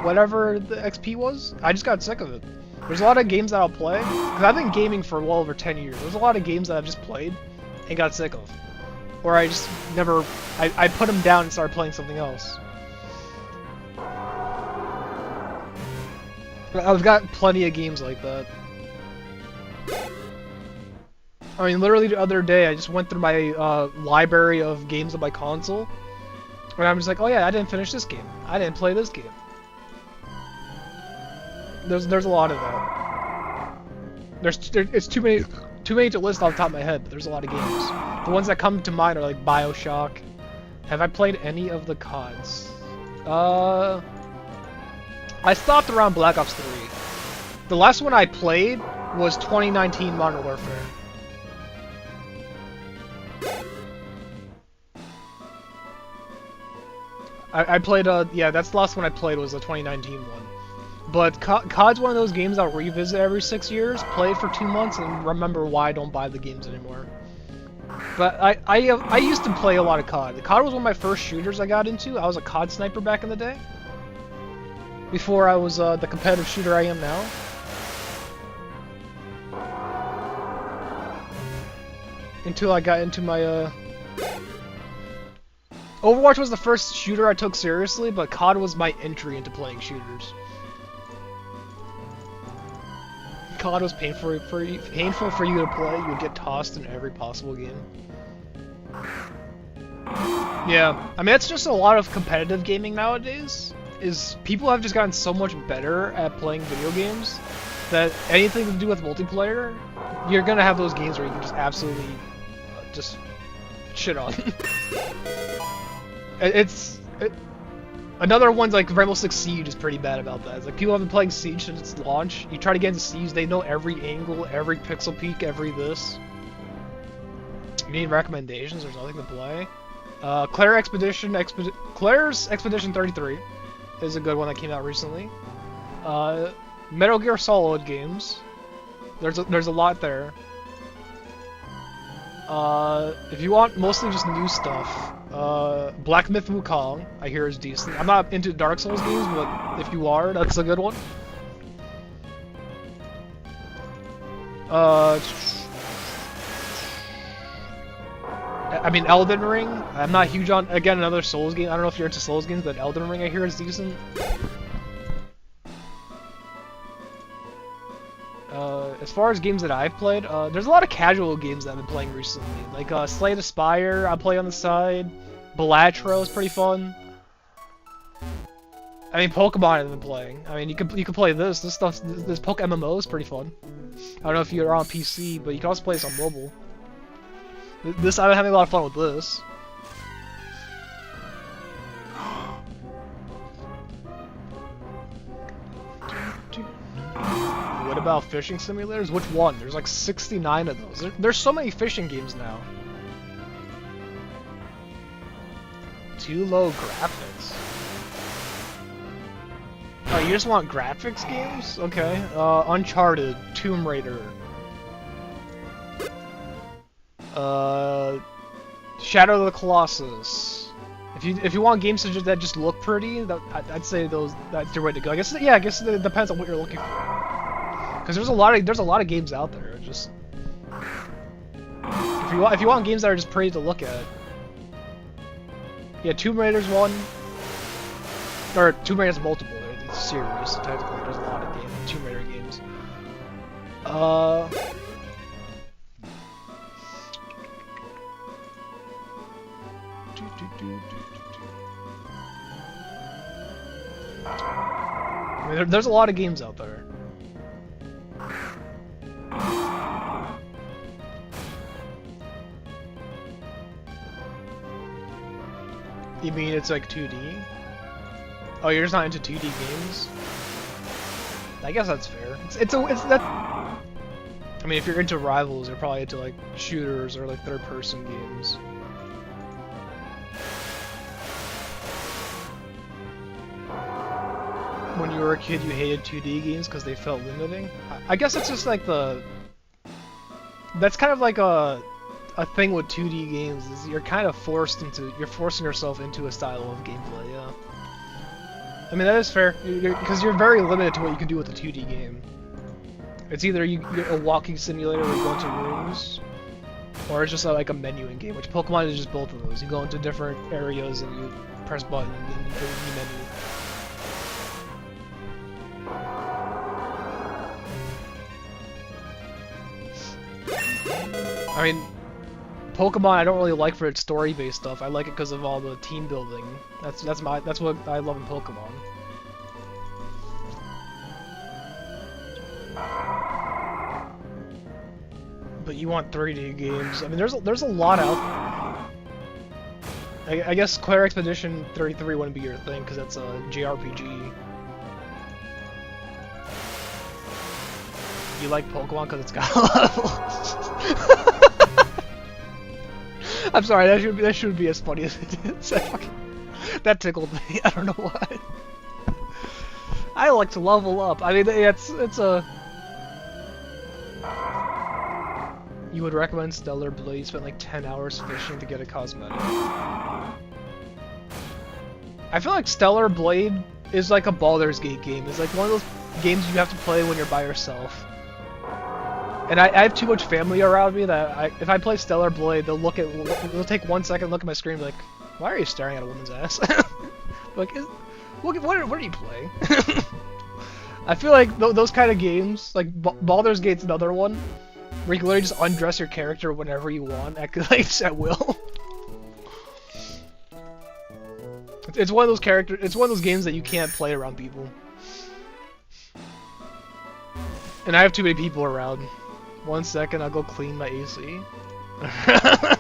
Whatever the XP was, I just got sick of it. There's a lot of games that I'll play, because I've been gaming for well over 10 years. There's a lot of games that I've just played and got sick of. Or I just never, I put them down and started playing something else. I've got plenty of games like that. I mean, literally the other day, I just went through my library of games on my console, and I'm just like, oh yeah, I didn't finish this game. I didn't play this game. There's a lot of that. It's too many to list off the top of my head, but there's a lot of games. The ones that come to mind are like BioShock. Have I played any of the CODs? I stopped around Black Ops 3. The last one I played was 2019 Modern Warfare. I played, yeah, that's the last one I played was the 2019 one. But COD's one of those games I'll revisit every 6 years, play it for 2 months, and remember why I don't buy the games anymore. But I used to play a lot of COD. COD was one of my first shooters I got into. I was a COD sniper back in the day. Before I was the competitive shooter I am now. Until I got into my, Overwatch was the first shooter I took seriously, but COD was my entry into playing shooters. COD was painful for you to play. You would get tossed in every possible game. Yeah, I mean, it's just a lot of competitive gaming nowadays. People have just gotten so much better at playing video games that anything to do with multiplayer, you're gonna have those games where you can just absolutely just shit on. Another one's like Rainbow Six Siege is pretty bad about that. It's like people have been playing Siege since its launch. You try to get into Siege, they know every angle, every pixel peek, every this. You need recommendations, there's nothing to play. Claire's Expedition 33 is a good one that came out recently. Metal Gear Solid games. There's a lot there. If you want mostly just new stuff, Black Myth Wukong, I hear is decent. I'm not into Dark Souls games, but if you are, that's a good one. I mean, Elden Ring. I'm not huge on, again, another Souls game. I don't know if you're into Souls games, but Elden Ring I hear is decent. As far as games that I've played, there's a lot of casual games that I've been playing recently. Like, Slay the Spire, I play on the side. Balatro is pretty fun. I mean, Pokemon I've been playing. I mean, you can play this. This MMO is pretty fun. I don't know if you're on PC, but you can also play this on mobile. I've been having a lot of fun with this. What about fishing simulators? Which one? There's like 69 of those. There's so many fishing games now. Too low graphics. Oh, you just want graphics games? Okay. Uncharted, Tomb Raider. Shadow of the Colossus. If you want games that just look pretty, I'd say that's your way to go. I guess it depends on what you're looking for. Because there's a lot of games out there. Just if you want games that are just pretty to look at. Yeah, Tomb Raider's one. Or Tomb Raider's multiple. It's a series, so technically there's a lot of Tomb Raider games. I mean, there's a lot of games out there. You mean it's like 2D? Oh, you're just not into 2D games? I guess that's fair. It's that. I mean, if you're into Rivals, you're probably into like shooters or like third-person games. When you were a kid, you hated 2D games because they felt limiting. I guess it's just like that's kind of like a thing with 2D games is you're kind of forcing yourself into a style of gameplay. Yeah. I mean that is fair because you're very limited to what you can do with a 2D game. It's either you're a walking simulator where you go into rooms, or it's just like a menuing game, which Pokemon is just both of those. You go into different areas and you press buttons and you go to the menu. I mean, Pokemon I don't really like for its story-based stuff. I like it because of all the team building. That's what I love in Pokemon. But you want 3D games. I mean, there's a lot out there. I guess Claire Expedition 33 wouldn't be your thing because that's a JRPG. You like Pokemon because it's got levels. I'm sorry, that should be as funny as it is. That tickled me. I don't know why. I like to level up. I mean, it's a. You would recommend Stellar Blade? You spent like 10 hours fishing to get a cosmetic. I feel like Stellar Blade is like a Baldur's Gate game. It's like one of those games you have to play when you're by yourself. And I have too much family around me that if I play Stellar Blade, they'll take 1 second, look at my screen, and be like, "Why are you staring at a woman's ass?" Like, what are you playing? I feel like those kind of games, like Baldur's Gate's another one, where you can literally just undress your character whenever you want, at will. It's one of those it's one of those games that you can't play around people. And I have too many people around. 1 second, I'll go clean my AC. I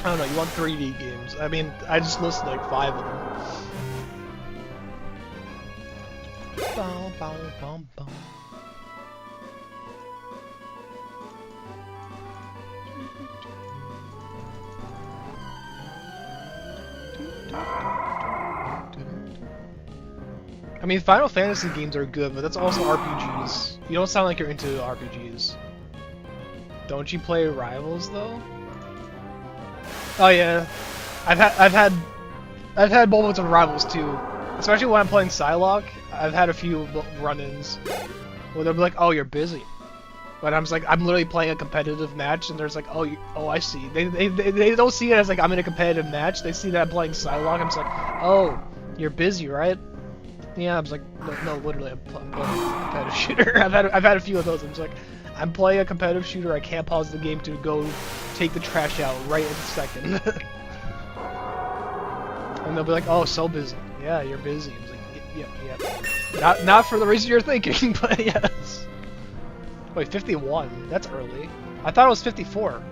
don't know, you want 3D games. I mean, I just listed like 5 of them. Bow, bow, bow, bow. I mean, Final Fantasy games are good, but that's also RPGs. You don't sound like you're into RPGs. Don't you play Rivals though? Oh yeah, I've had moments of Rivals too, especially when I'm playing Psylocke. I've had a few run-ins where they'll be like, "Oh, you're busy," but I'm just like, I'm literally playing a competitive match, and there's like, "Oh, I see." They don't see it as like I'm in a competitive match. They see that I'm playing Psylocke. I'm just like, "Oh, you're busy, right?" Yeah, I was like, no, literally, I'm playing a competitive shooter. I've had a few of those. I'm just like, I'm playing a competitive shooter. I can't pause the game to go take the trash out right in a second. And they'll be like, oh, so busy. Yeah, you're busy. I was like, yeah. Not for the reason you're thinking, but yes. Wait, 51? That's early. I thought it was 54.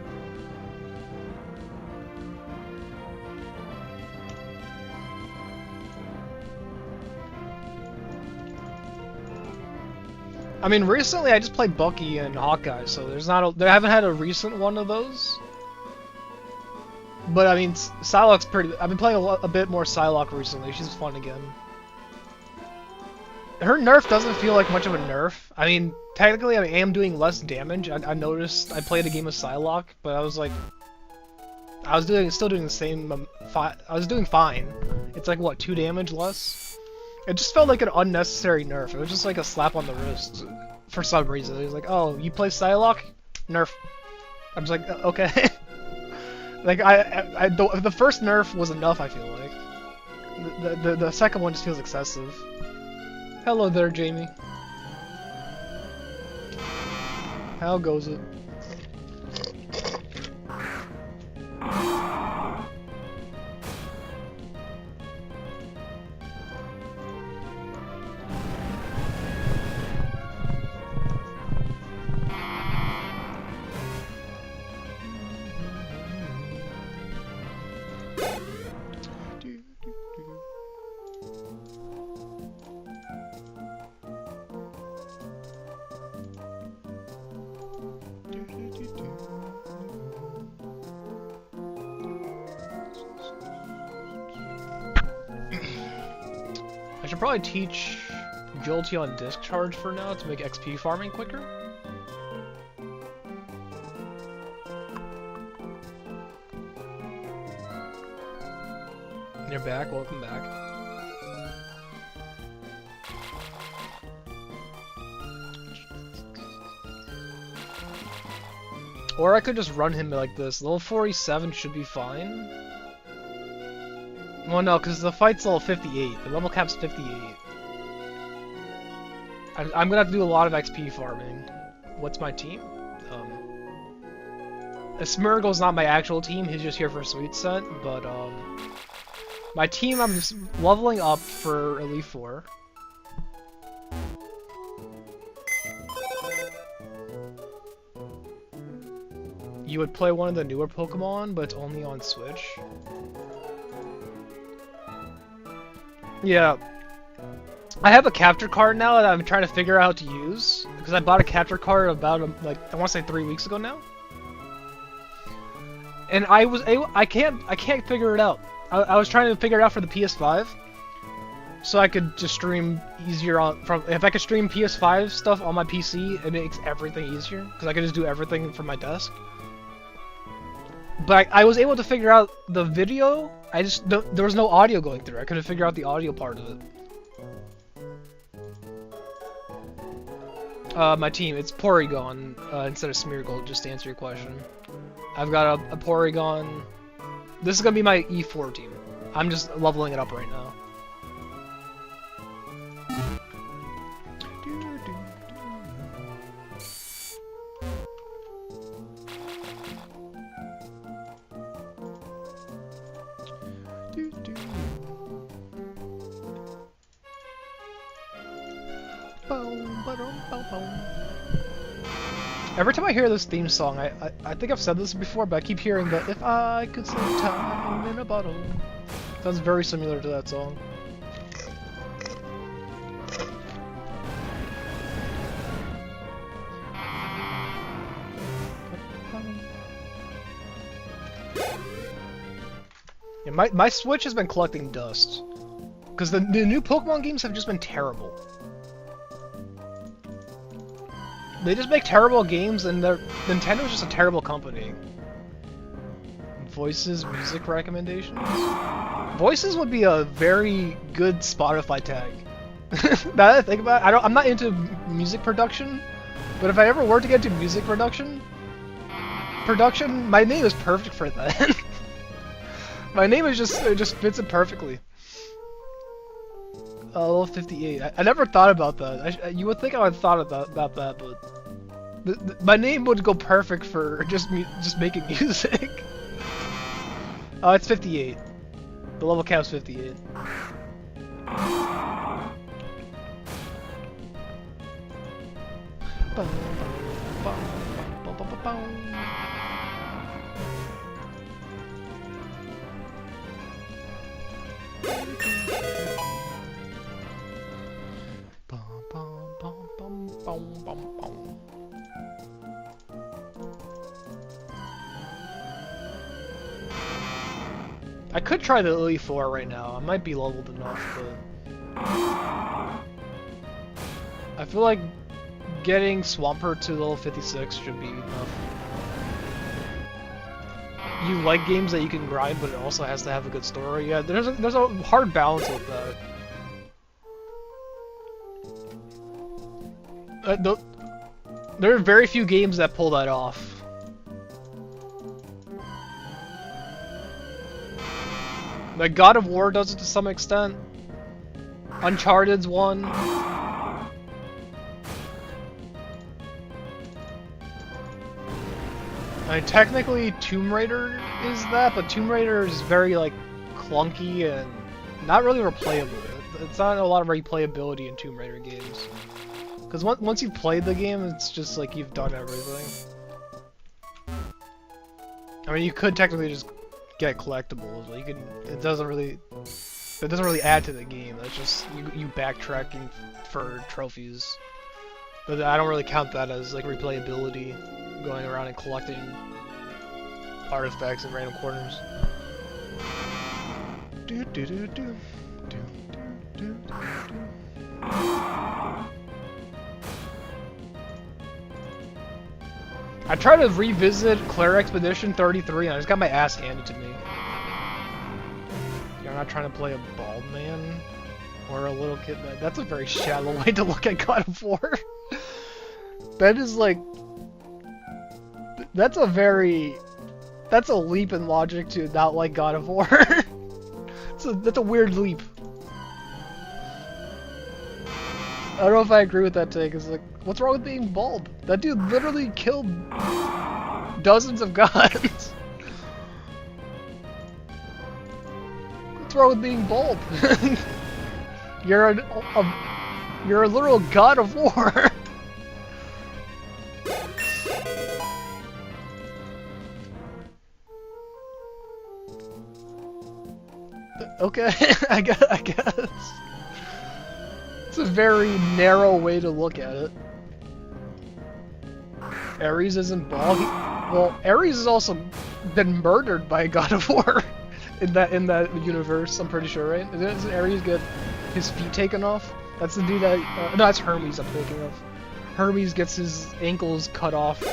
I mean, recently I just played Bucky and Hawkeye, so there haven't had a recent one of those. But I mean, Psylocke's pretty. I've been playing a bit more Psylocke recently. She's fun again. Her nerf doesn't feel like much of a nerf. I mean, technically I am doing less damage. I noticed I played a game of Psylocke, but I was like, still doing the same. I was doing fine. It's like what, 2 damage less? It just felt like an unnecessary nerf. It was just like a slap on the wrist for some reason. It was like, oh, you play Psylocke? Nerf. I'm just like, okay. Like the first nerf was enough. I feel like the second one just feels excessive. Hello there, Jamie. How goes it? I should probably teach Jolteon Discharge for now to make XP farming quicker. You're back, welcome back. Or I could just run him like this. Level 47 should be fine. Well, no, because the fight's level 58. The level cap's 58. I'm gonna have to do a lot of XP farming. What's my team? Smeargle's not my actual team. He's just here for Sweet Scent. But my team, I'm just leveling up for Elite 4. You would play one of the newer Pokemon, but it's only on Switch. Yeah. I have a capture card now that I'm trying to figure out how to use, because I bought a capture card about, like, I want to say 3 weeks ago now. And I can't figure it out. I was trying to figure it out for the PS5, so I could just stream easier if I could stream PS5 stuff on my PC, it makes everything easier, because I could just do everything from my desk. But I was able to figure out the video. There was no audio going through. I couldn't figure out the audio part of it. My team, it's Porygon instead of Smeargle, just to answer your question. I've got a Porygon. This is gonna be my E4 team. I'm just leveling it up right now. Every time I hear this theme song, I think I've said this before, but I keep hearing the "If I could save time in a bottle." Sounds very similar to that song. Yeah, my Switch has been collecting dust. Because the new Pokemon games have just been terrible. They just make terrible games, and Nintendo's just a terrible company. Voices, music recommendations? Voices would be a very good Spotify tag. Now that I think about it, I'm not into music production, but if I ever were to get into music production, my name is perfect for that. My name is it just fits it perfectly. Level 58. I never thought about that. You would think I would have thought about that, but my name would go perfect for just making music. It's 58. The level cap's 58. I could try the Lily 4 right now. I might be leveled enough, but I feel like getting Swampert to level 56 should be enough. You like games that you can grind, but it also has to have a good story. Yeah, there's a hard balance with that. There are very few games that pull that off. Like God of War does it to some extent. Uncharted's one. I mean, technically Tomb Raider is that, but Tomb Raider is very like clunky and not really replayable. It's not a lot of replayability in Tomb Raider games. Because once you've played the game, it's just like you've done everything. I mean, you could technically just get collectibles, but it doesn't really add to the game. That's just you backtracking for trophies. But I don't really count that as like replayability, going around and collecting artifacts in random corners. I tried to revisit Claire Expedition 33 and I just got my ass handed to me. You're not trying to play a bald man? Or a little kid? That's a very shallow way to look at God of War. That is like... That's a leap in logic to not like God of War. That's a weird leap. I don't know if I agree with that take. It's like, what's wrong with being bald? That dude literally killed dozens of gods. What's wrong with being bald? You're a literal God of War. Okay, I guess. It's a very narrow way to look at it. Ares isn't bald. Well, Ares has also been murdered by God of War in that universe. I'm pretty sure, right? Doesn't Ares get his feet taken off? That's the dude that. No, that's Hermes. I'm thinking of. Hermes gets his ankles cut off,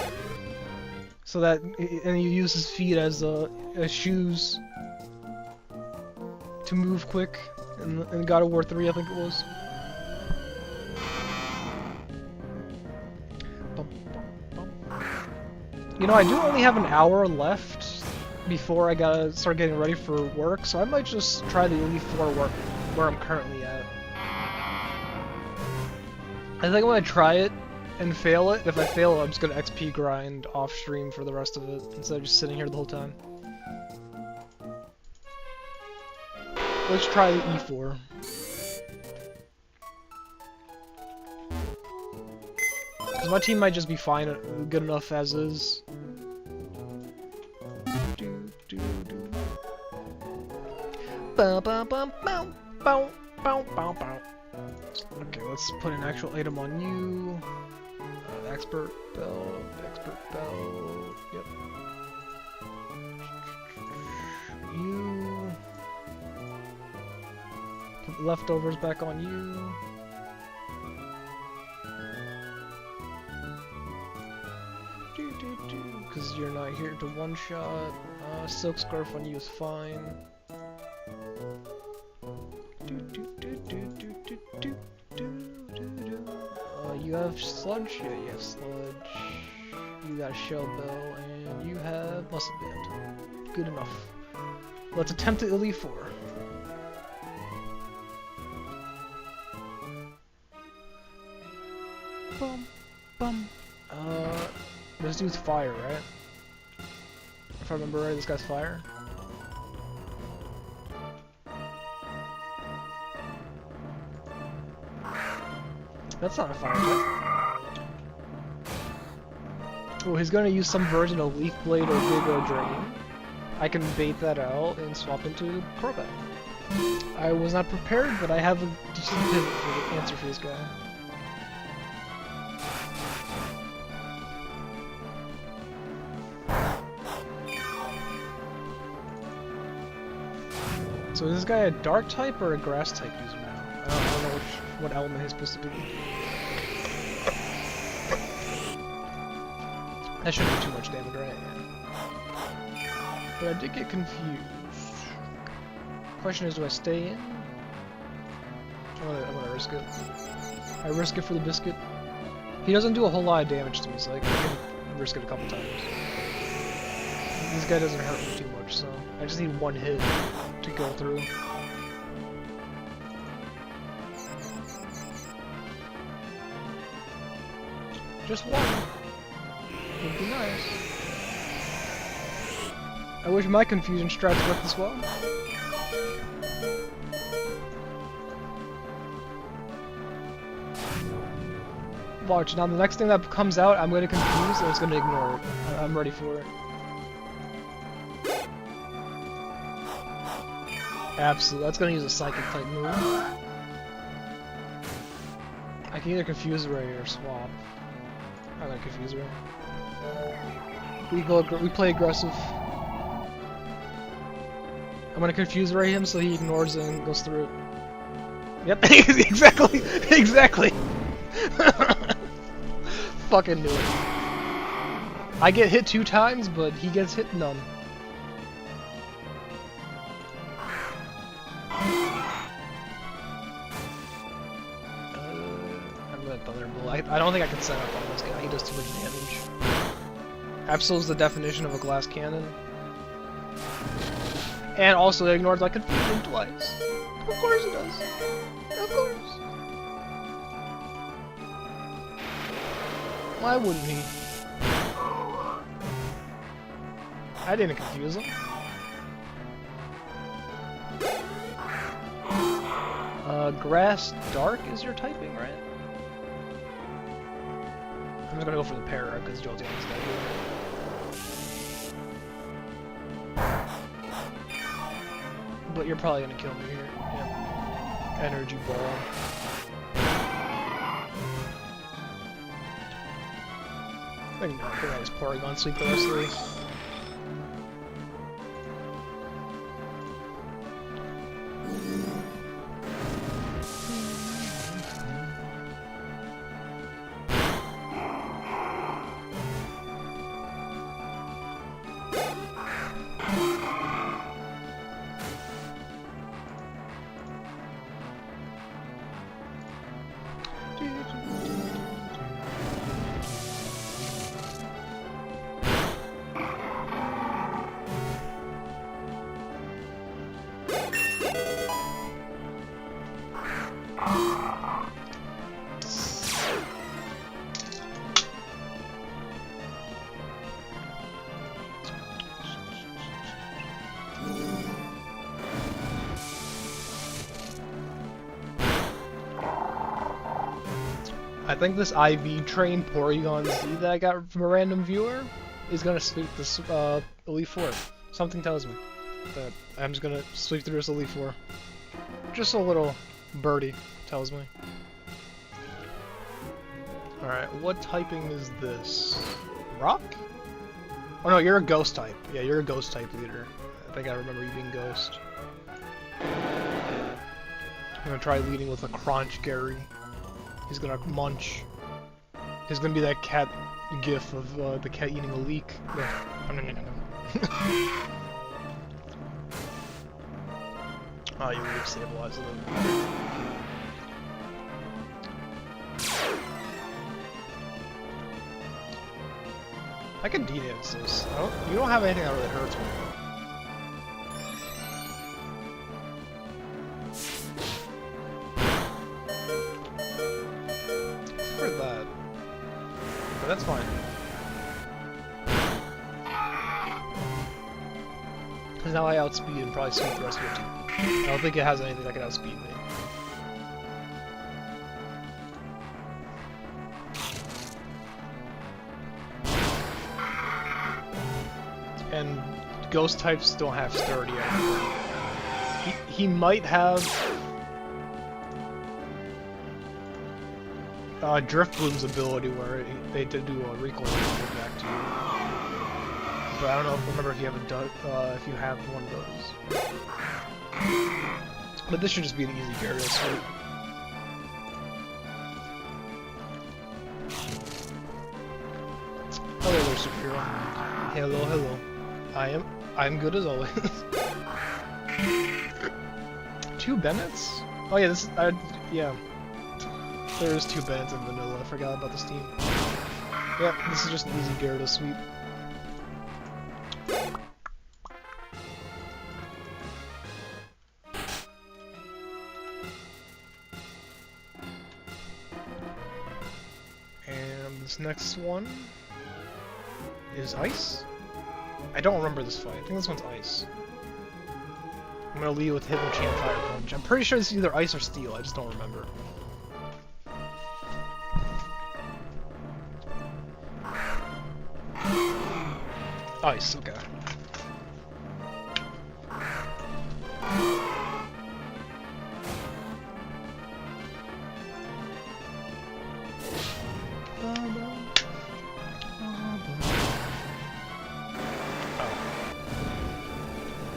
so that and he uses his feet as shoes to move quick. In God of War 3, I think it was. You know, I do only have an hour left before I gotta start getting ready for work, so I might just try the Elite 4 where I'm currently at. I think I'm gonna try it and fail it. If I fail it, I'm just gonna XP grind off stream for the rest of it instead of just sitting here the whole time. Let's try the E4. Because my team might just be fine, good enough as is. Okay, let's put an actual item on you. Expert bell, yep. You. Leftovers back on you. Because you're not here to one-shot. Silk Scarf on you is fine. You have Sludge? Yeah, you have Sludge. You got Shell Bell, and you have Muscle Band. Good enough. Let's attempt to Elite 4. Bum, bum. This dude's fire, right? If I remember right, this guy's fire. That's not a fire type. Oh, he's gonna use some version of Leaf Blade or Big Drain. I can bait that out and swap into Crobat. I was not prepared, but I have a decent pivot for the answer for this guy. So is this guy a dark type or a grass type user now? I don't know what element he's supposed to be. That shouldn't be too much damage, right? Yeah. But I did get confused. Question is, do I stay in? I'm gonna risk it. I risk it for the biscuit. He doesn't do a whole lot of damage to me, so I can risk it a couple times. This guy doesn't hurt me too much, so I just need one hit to go through. Just one would be nice. I wish my confusion strats worked as well. Watch, now the next thing that comes out, I'm gonna confuse and it's gonna ignore it. I'm ready for it. Absolutely, that's gonna use a psychic type move. I can either confuse Ray or swap. I'm gonna confuse Ray. We play aggressive. I'm gonna confuse Ray him so he ignores it and goes through it. Yep, exactly, exactly. Fucking knew it. I get hit 2 times, but he gets hit none. I'm gonna Thunderbolt. I don't think I can set up on this guy. He does too much damage. Absol's the definition of a glass cannon. And also it ignores my confusion twice. Of course it does. Of course. Why wouldn't he? I didn't confuse him. Grass Dark is your typing, right? I'm just gonna go for the Para because Jolteon's got here. But you're probably gonna kill me here. Yeah. Energy Ball. I think I just Porygon Sweep the rest of these. I think this IV train Porygon Z that I got from a random viewer is gonna sweep this Elite Four. Something tells me that I'm just gonna sweep through this Elite Four. Just a little birdie tells me. Alright, what typing is this? Rock? Oh no, you're a ghost type. Yeah, you're a ghost type leader. I think I remember you being ghost. gonna try leading with a crunch, Gary. He's gonna munch. He's gonna be that cat gif of the cat eating a leek. Oh, you leaf stabilize them. I can D-dance this. You don't have anything that really hurts me. For that. But that's fine. Because now I outspeed and probably sweep the rest of your team. I don't think it has anything that can outspeed me. And ghost types don't have sturdy. He might have Drift Bloom's ability where they did do a recoil back to you. But I don't remember if you haven't done if you have one of those. But this should just be an easy Gyarados sweep. Hello there, superhero. Hello, hello. I'm good as always. 2 Bennetts? Oh yeah, yeah. There is 2 Bennetts in vanilla. I forgot about this team. Yeah, this is just an easy Gyarados sweep. And this next one is Ice? I don't remember this fight. I think this one's Ice. I'm gonna lead with Hypnochant Fire Punch. I'm pretty sure this is either Ice or Steel, I just don't remember. Ice, okay.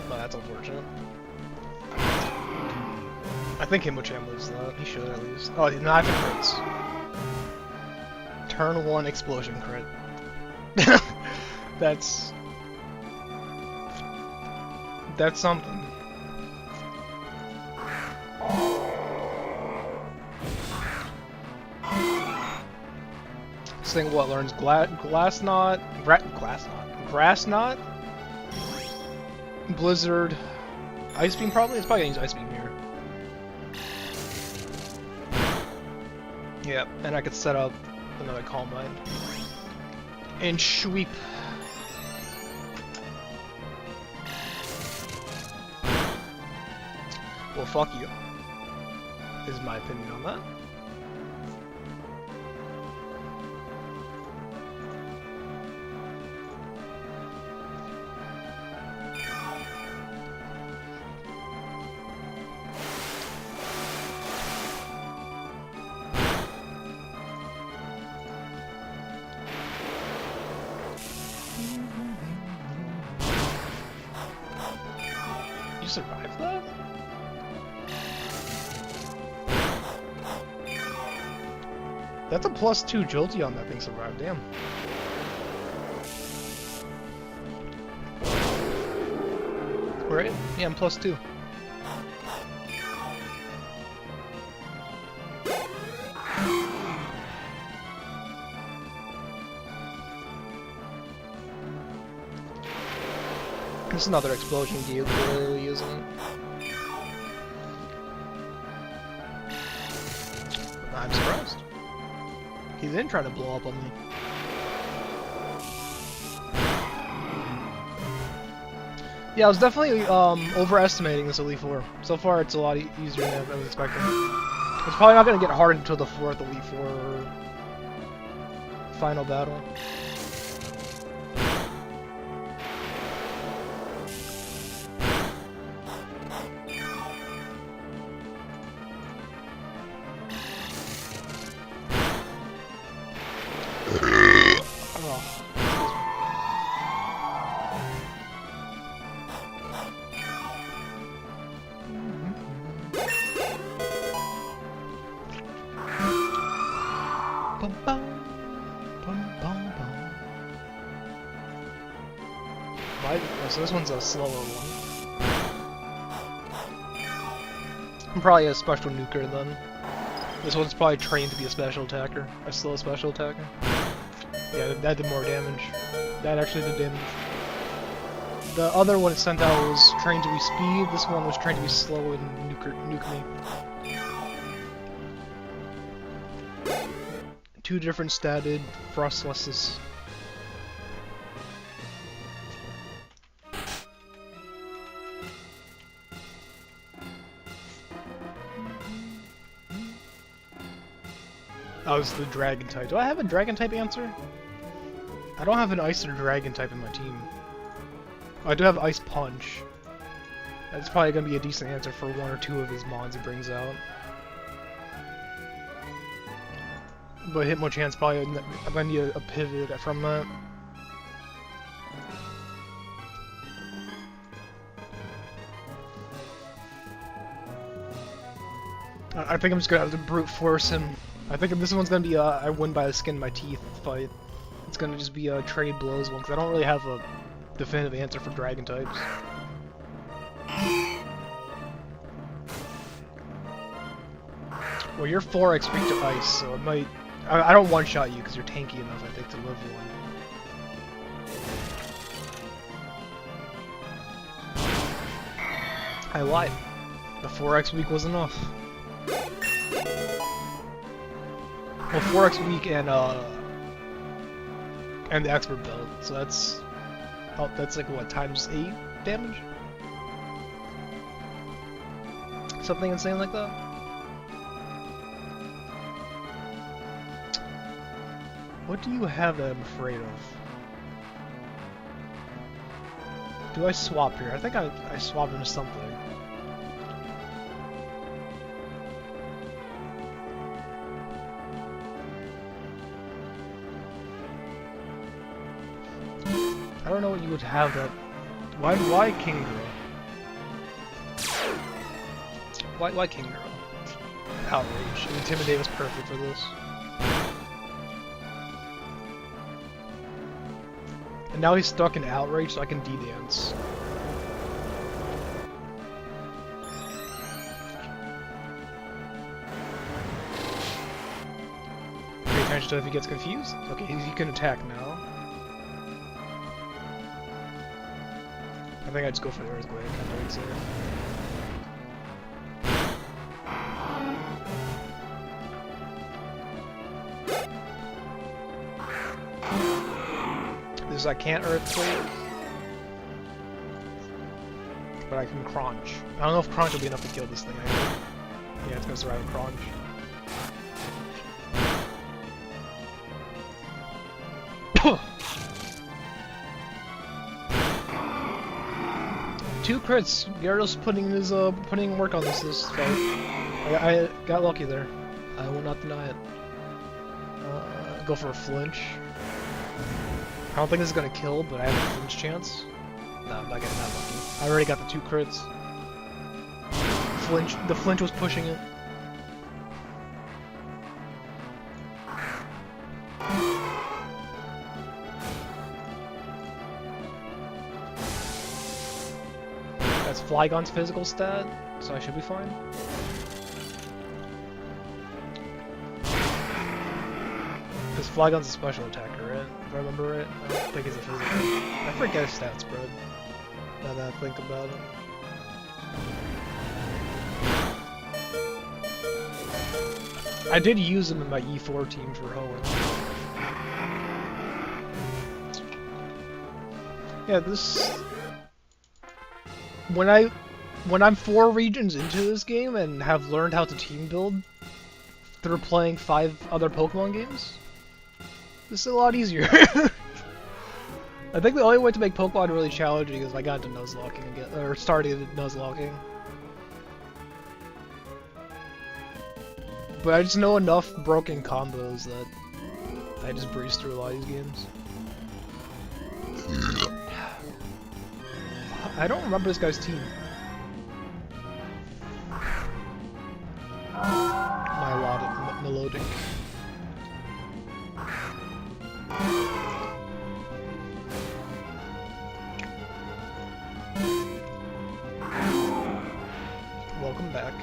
That's unfortunate. I think Hypnochant loses that. He should at least. Oh, no, I have crits. Turn 1 explosion crit. That's something. This thing what learns Grass Knot, Blizzard, Ice Beam probably? It's probably gonna use Ice Beam here. Yep, and I could set up another Calm Mind. And sweep. Well, fuck you, is my opinion on that. You survived that? That's a +2 Jolty on that thing survived, damn. Right? Yeah, I'm +2. This is another explosion ability, isn't it? I'm surprised. He didn't try to blow up on me. Yeah, I was definitely overestimating this Elite Four. So far, it's a lot easier than I was expecting. It's probably not going to get hard until the 4th Elite Four final battle. Bum, bum, bum, bum, bum. So this one's a slower one. I'm probably a special nuker then. This one's probably trained to be a special attacker. A slow special attacker. Yeah, that did more damage. That actually did damage. The other one it sent out was trained to be speed. This one was trained to be slow and nuke me. Two different statted frostlesses. Oh, it's the dragon type. Do I have a dragon type answer? I don't have an ice or dragon type in my team. Oh, I do have ice punch. That's probably gonna be a decent answer for one or two of his mons he brings out. But Hitmonchan's probably I'm gonna need a pivot from that. I think I'm just gonna have to brute force him. I think this one's gonna be a I win by the skin of my teeth fight. It's gonna just be a trade blows one, because I don't really have a definitive answer for dragon types. Well, you're 4x weak to ice, so it might... I don't one-shot you, because you're tanky enough, I think, to live one. I lied. The 4x weak was enough. Well, 4x weak and the expert build, so that's... Oh, that's like, what, times 8 damage? Something insane like that? What do you have that I'm afraid of? Do I swap here? I think I swap into something. I don't know what you would have that... Why King Girl? Why King Girl? Outrage. Intimidate was perfect for this. And now he's stuck in Outrage, so I can D-dance. Pay attention to if he gets confused. Okay, he can attack now. I think I just go for the Earthquake. I would say. This I can't Earthquake, but I can Crunch. I don't know if Crunch will be enough to kill this thing. Yeah, it's gonna survive a Crunch. Two crits. Gyarados putting work on this fight. I got lucky there. I will not deny it. Go for a flinch. I don't think this is gonna kill, but I have a flinch chance. No, I'm not getting that lucky. I already got the 2 crits. The flinch was pushing it. That's Flygon's physical stat, so I should be fine. Because Flygon's a special attacker, right? If I remember right. I don't think he's a physical. I forget his stat spread. Now that I think about it. I did use him in my E4 team for Hoenn. Yeah, this... When I'm 4 regions into this game and have learned how to team build through playing 5 other Pokemon games, this is a lot easier. I think the only way to make Pokemon really challenging is I got into Nuzlocking again, or started Nuzlocking. But I just know enough broken combos that I just breeze through a lot of these games. I don't remember this guy's team. Melodic. Welcome back.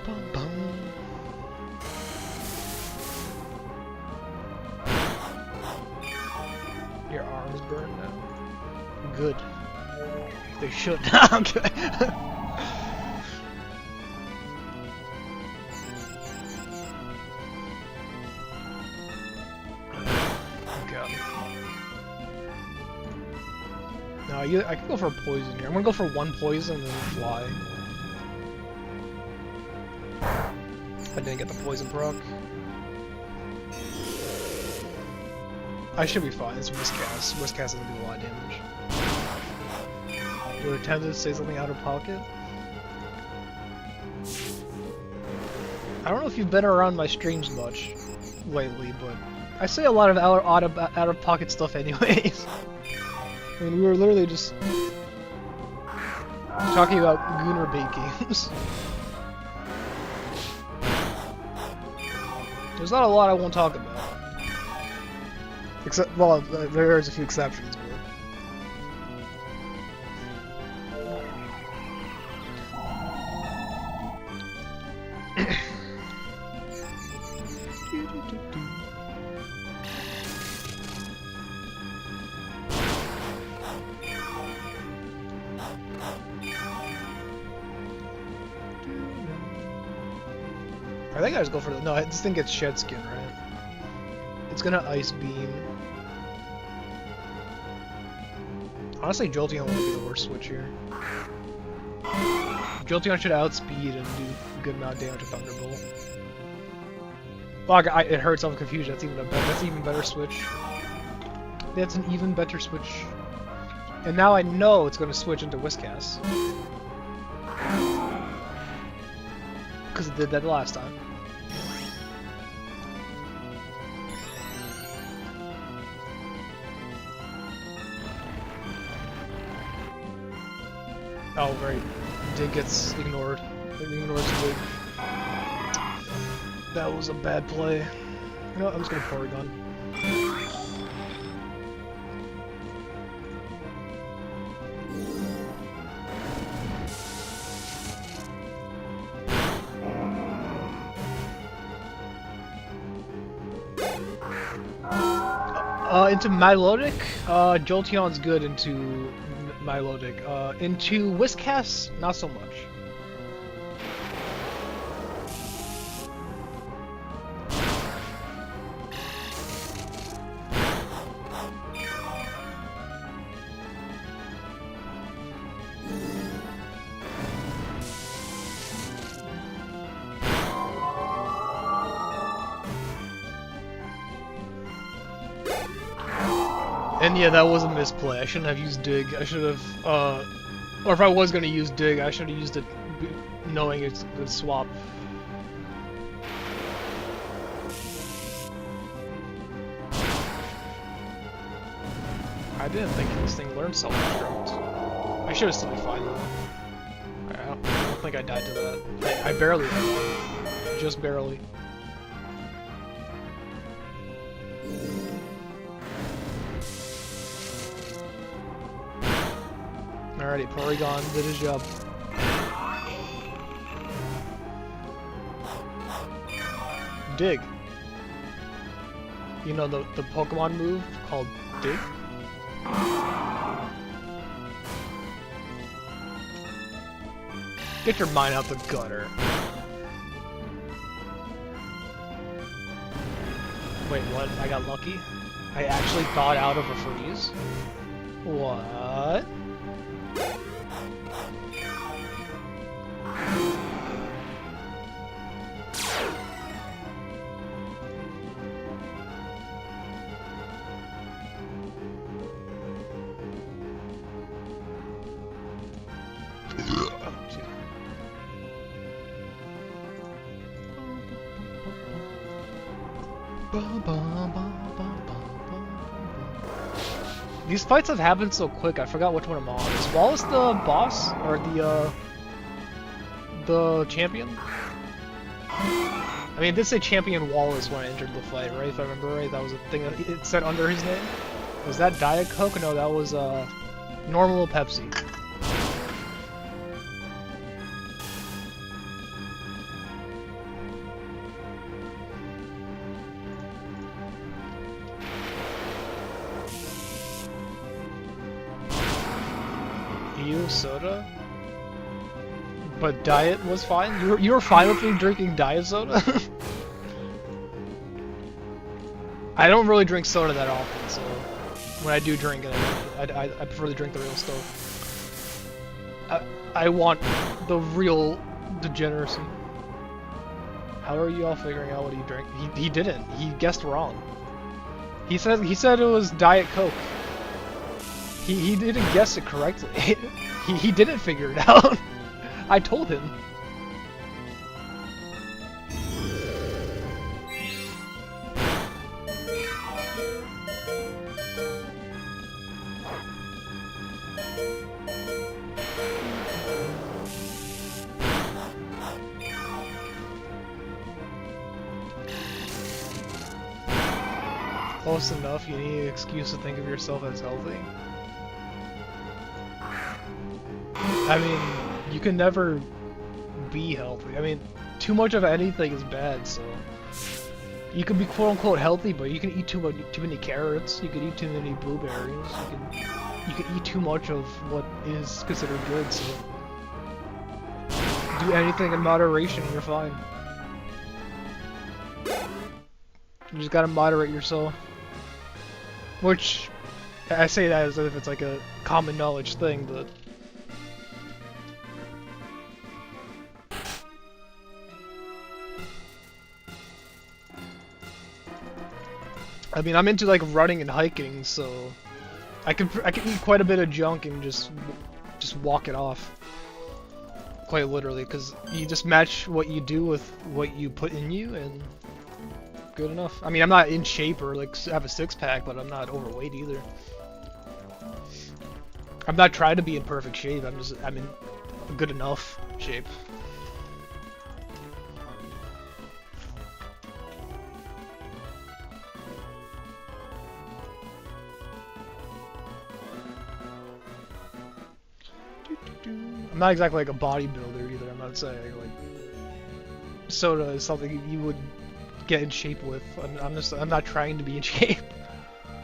Bum, bum. Your arms burn now? Good. They should. I'm kidding. No, I can go for a poison here. I'm gonna go for one poison and then fly. I didn't get the poison proc. I should be fine. It's Whiskcast. Whiskcast doesn't do a lot of damage. You were tempted to say something out of pocket? I don't know if you've been around my streams much lately, but I say a lot of out of pocket stuff anyways. I mean, we were literally just talking about Gunnar bait games. There's not a lot I won't talk about. Except, well, there's a few exceptions, but... I think I just go for the... No, this thing gets shed skin, right? It's gonna ice beam. Honestly, Jolteon would be the worst switch here. Jolteon should outspeed and do a good amount of damage with Thunderbolt. Well, it hurts on Confusion. That's even better switch. That's an even better switch. And now I know it's gonna switch into Whiskcast. Because it did that last time. Oh, great. Dig gets ignored. It ignores Dig. That was a bad play. You know what? I'm just gonna Porygon. Into Milotic, Jolteon's good into Milotic. Into Whiskcast, not so much. And yeah, that was a misplay. I shouldn't have used Dig. I should have, or if I was going to use Dig, I should have used it knowing it's the swap. I didn't think this thing learned self-destruct. I should have still be fine though. I don't think I died to that. I barely died. Just barely. Alrighty, Porygon did his job. Dig. You know the Pokemon move called Dig? Get your mind out the gutter. Wait, what? I got lucky? I actually thawed out of a freeze? What? These fights have happened so quick, I forgot which one I'm on. Is Wallace the boss? Or the champion? I mean, it did say Champion Wallace when I entered the fight, right? If I remember right, that was a thing that it said under his name. Was that Diet Coke? No, that was normal Pepsi. EU soda? But diet was fine? You were fine with me drinking diet soda? I don't really drink soda that often, so when I do drink it, I prefer to drink the real stuff. I want the real degeneracy. How are you all figuring out what he drank? He didn't. He guessed wrong. He said it was Diet Coke. He didn't guess it correctly. he didn't figure it out. I told him. Close enough, you need an excuse to think of yourself as healthy. I mean, you can never be healthy. I mean, too much of anything is bad, so... You can be quote-unquote healthy, but you can eat too many carrots, you can eat too many blueberries, you can eat too much of what is considered good, so... Do anything in moderation and you're fine. You just gotta moderate yourself. Which, I say that as if it's like a common knowledge thing, but... I mean, I'm into like running and hiking, so I can eat quite a bit of junk and just walk it off. Quite literally, because you just match what you do with what you put in you, and good enough. I mean, I'm not in shape or like have a six-pack, but I'm not overweight either. I'm not trying to be in perfect shape. I'm in good enough shape. I'm not exactly like a bodybuilder either. I'm not saying like soda is something you would get in shape with. I'm not trying to be in shape.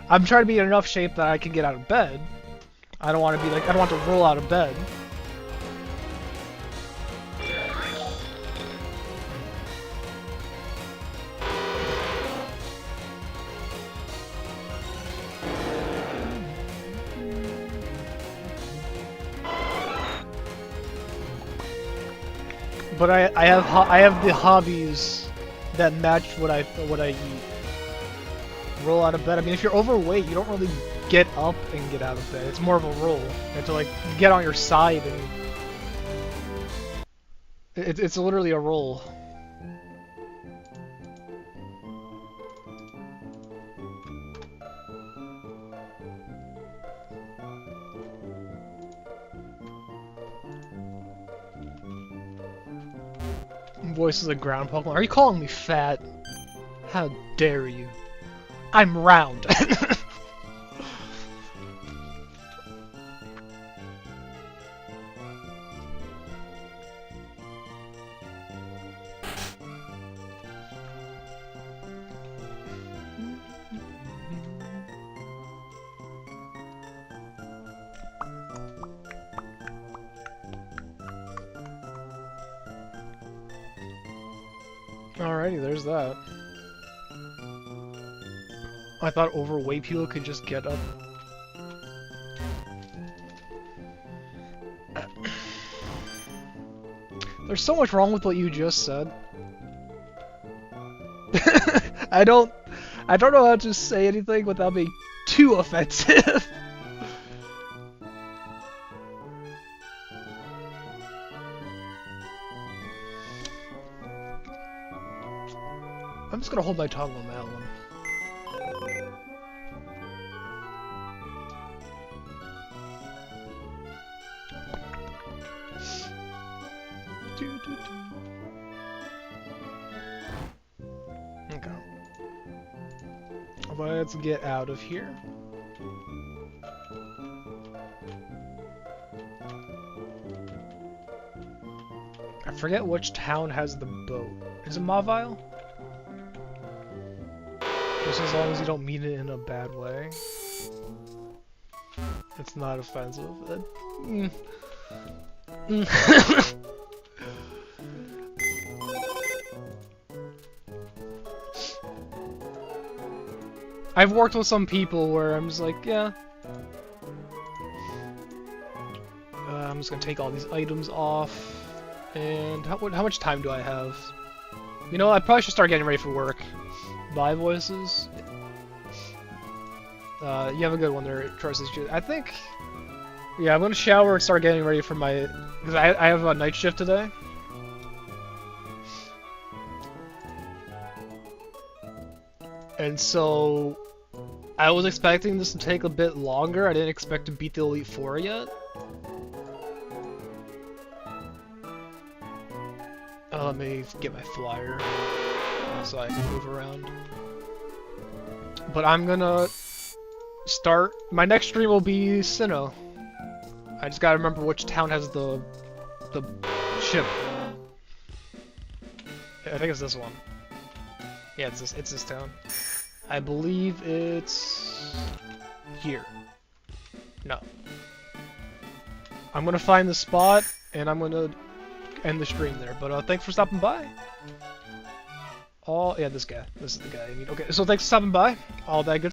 I'm trying to be in enough shape that I can get out of bed. I don't want to be like, I don't want to roll out of bed. But I have the hobbies that match what I eat. Roll out of bed. I mean, if you're overweight, you don't really get up and get out of bed. It's more of a roll. You have to like get on your side and it's literally a roll. Voice is a ground Pokemon. Are you calling me fat? How dare you? I'm round. Alrighty, there's that. I thought overweight people could just get up. There's so much wrong with what you just said. I don't know how to say anything without being too offensive. I'm just gonna hold my tongue on that one. Let's get out of here. I forget which town has the boat. Is it Mavile? Just as long as you don't mean it in a bad way. It's not offensive. I've worked with some people where I'm just like, yeah. I'm just gonna take all these items off. And how much time do I have? You know, I probably should start getting ready for work. Bye, voices. You have a good one there, Trusty. I think... Yeah, I'm gonna shower and start getting ready for my... Because I have a night shift today. And so... I was expecting this to take a bit longer. I didn't expect to beat the Elite Four yet. Let me get my flyer so I can move around. But I'm gonna start... My next stream will be Sinnoh. I just gotta remember which town has the ship. I think it's this one. Yeah, it's this town. I believe it's here. No. I'm gonna find the spot and I'm gonna end the stream there. But thanks for stopping by. Yeah, this guy. This is the guy I need. Okay, so thanks for stopping by. All that good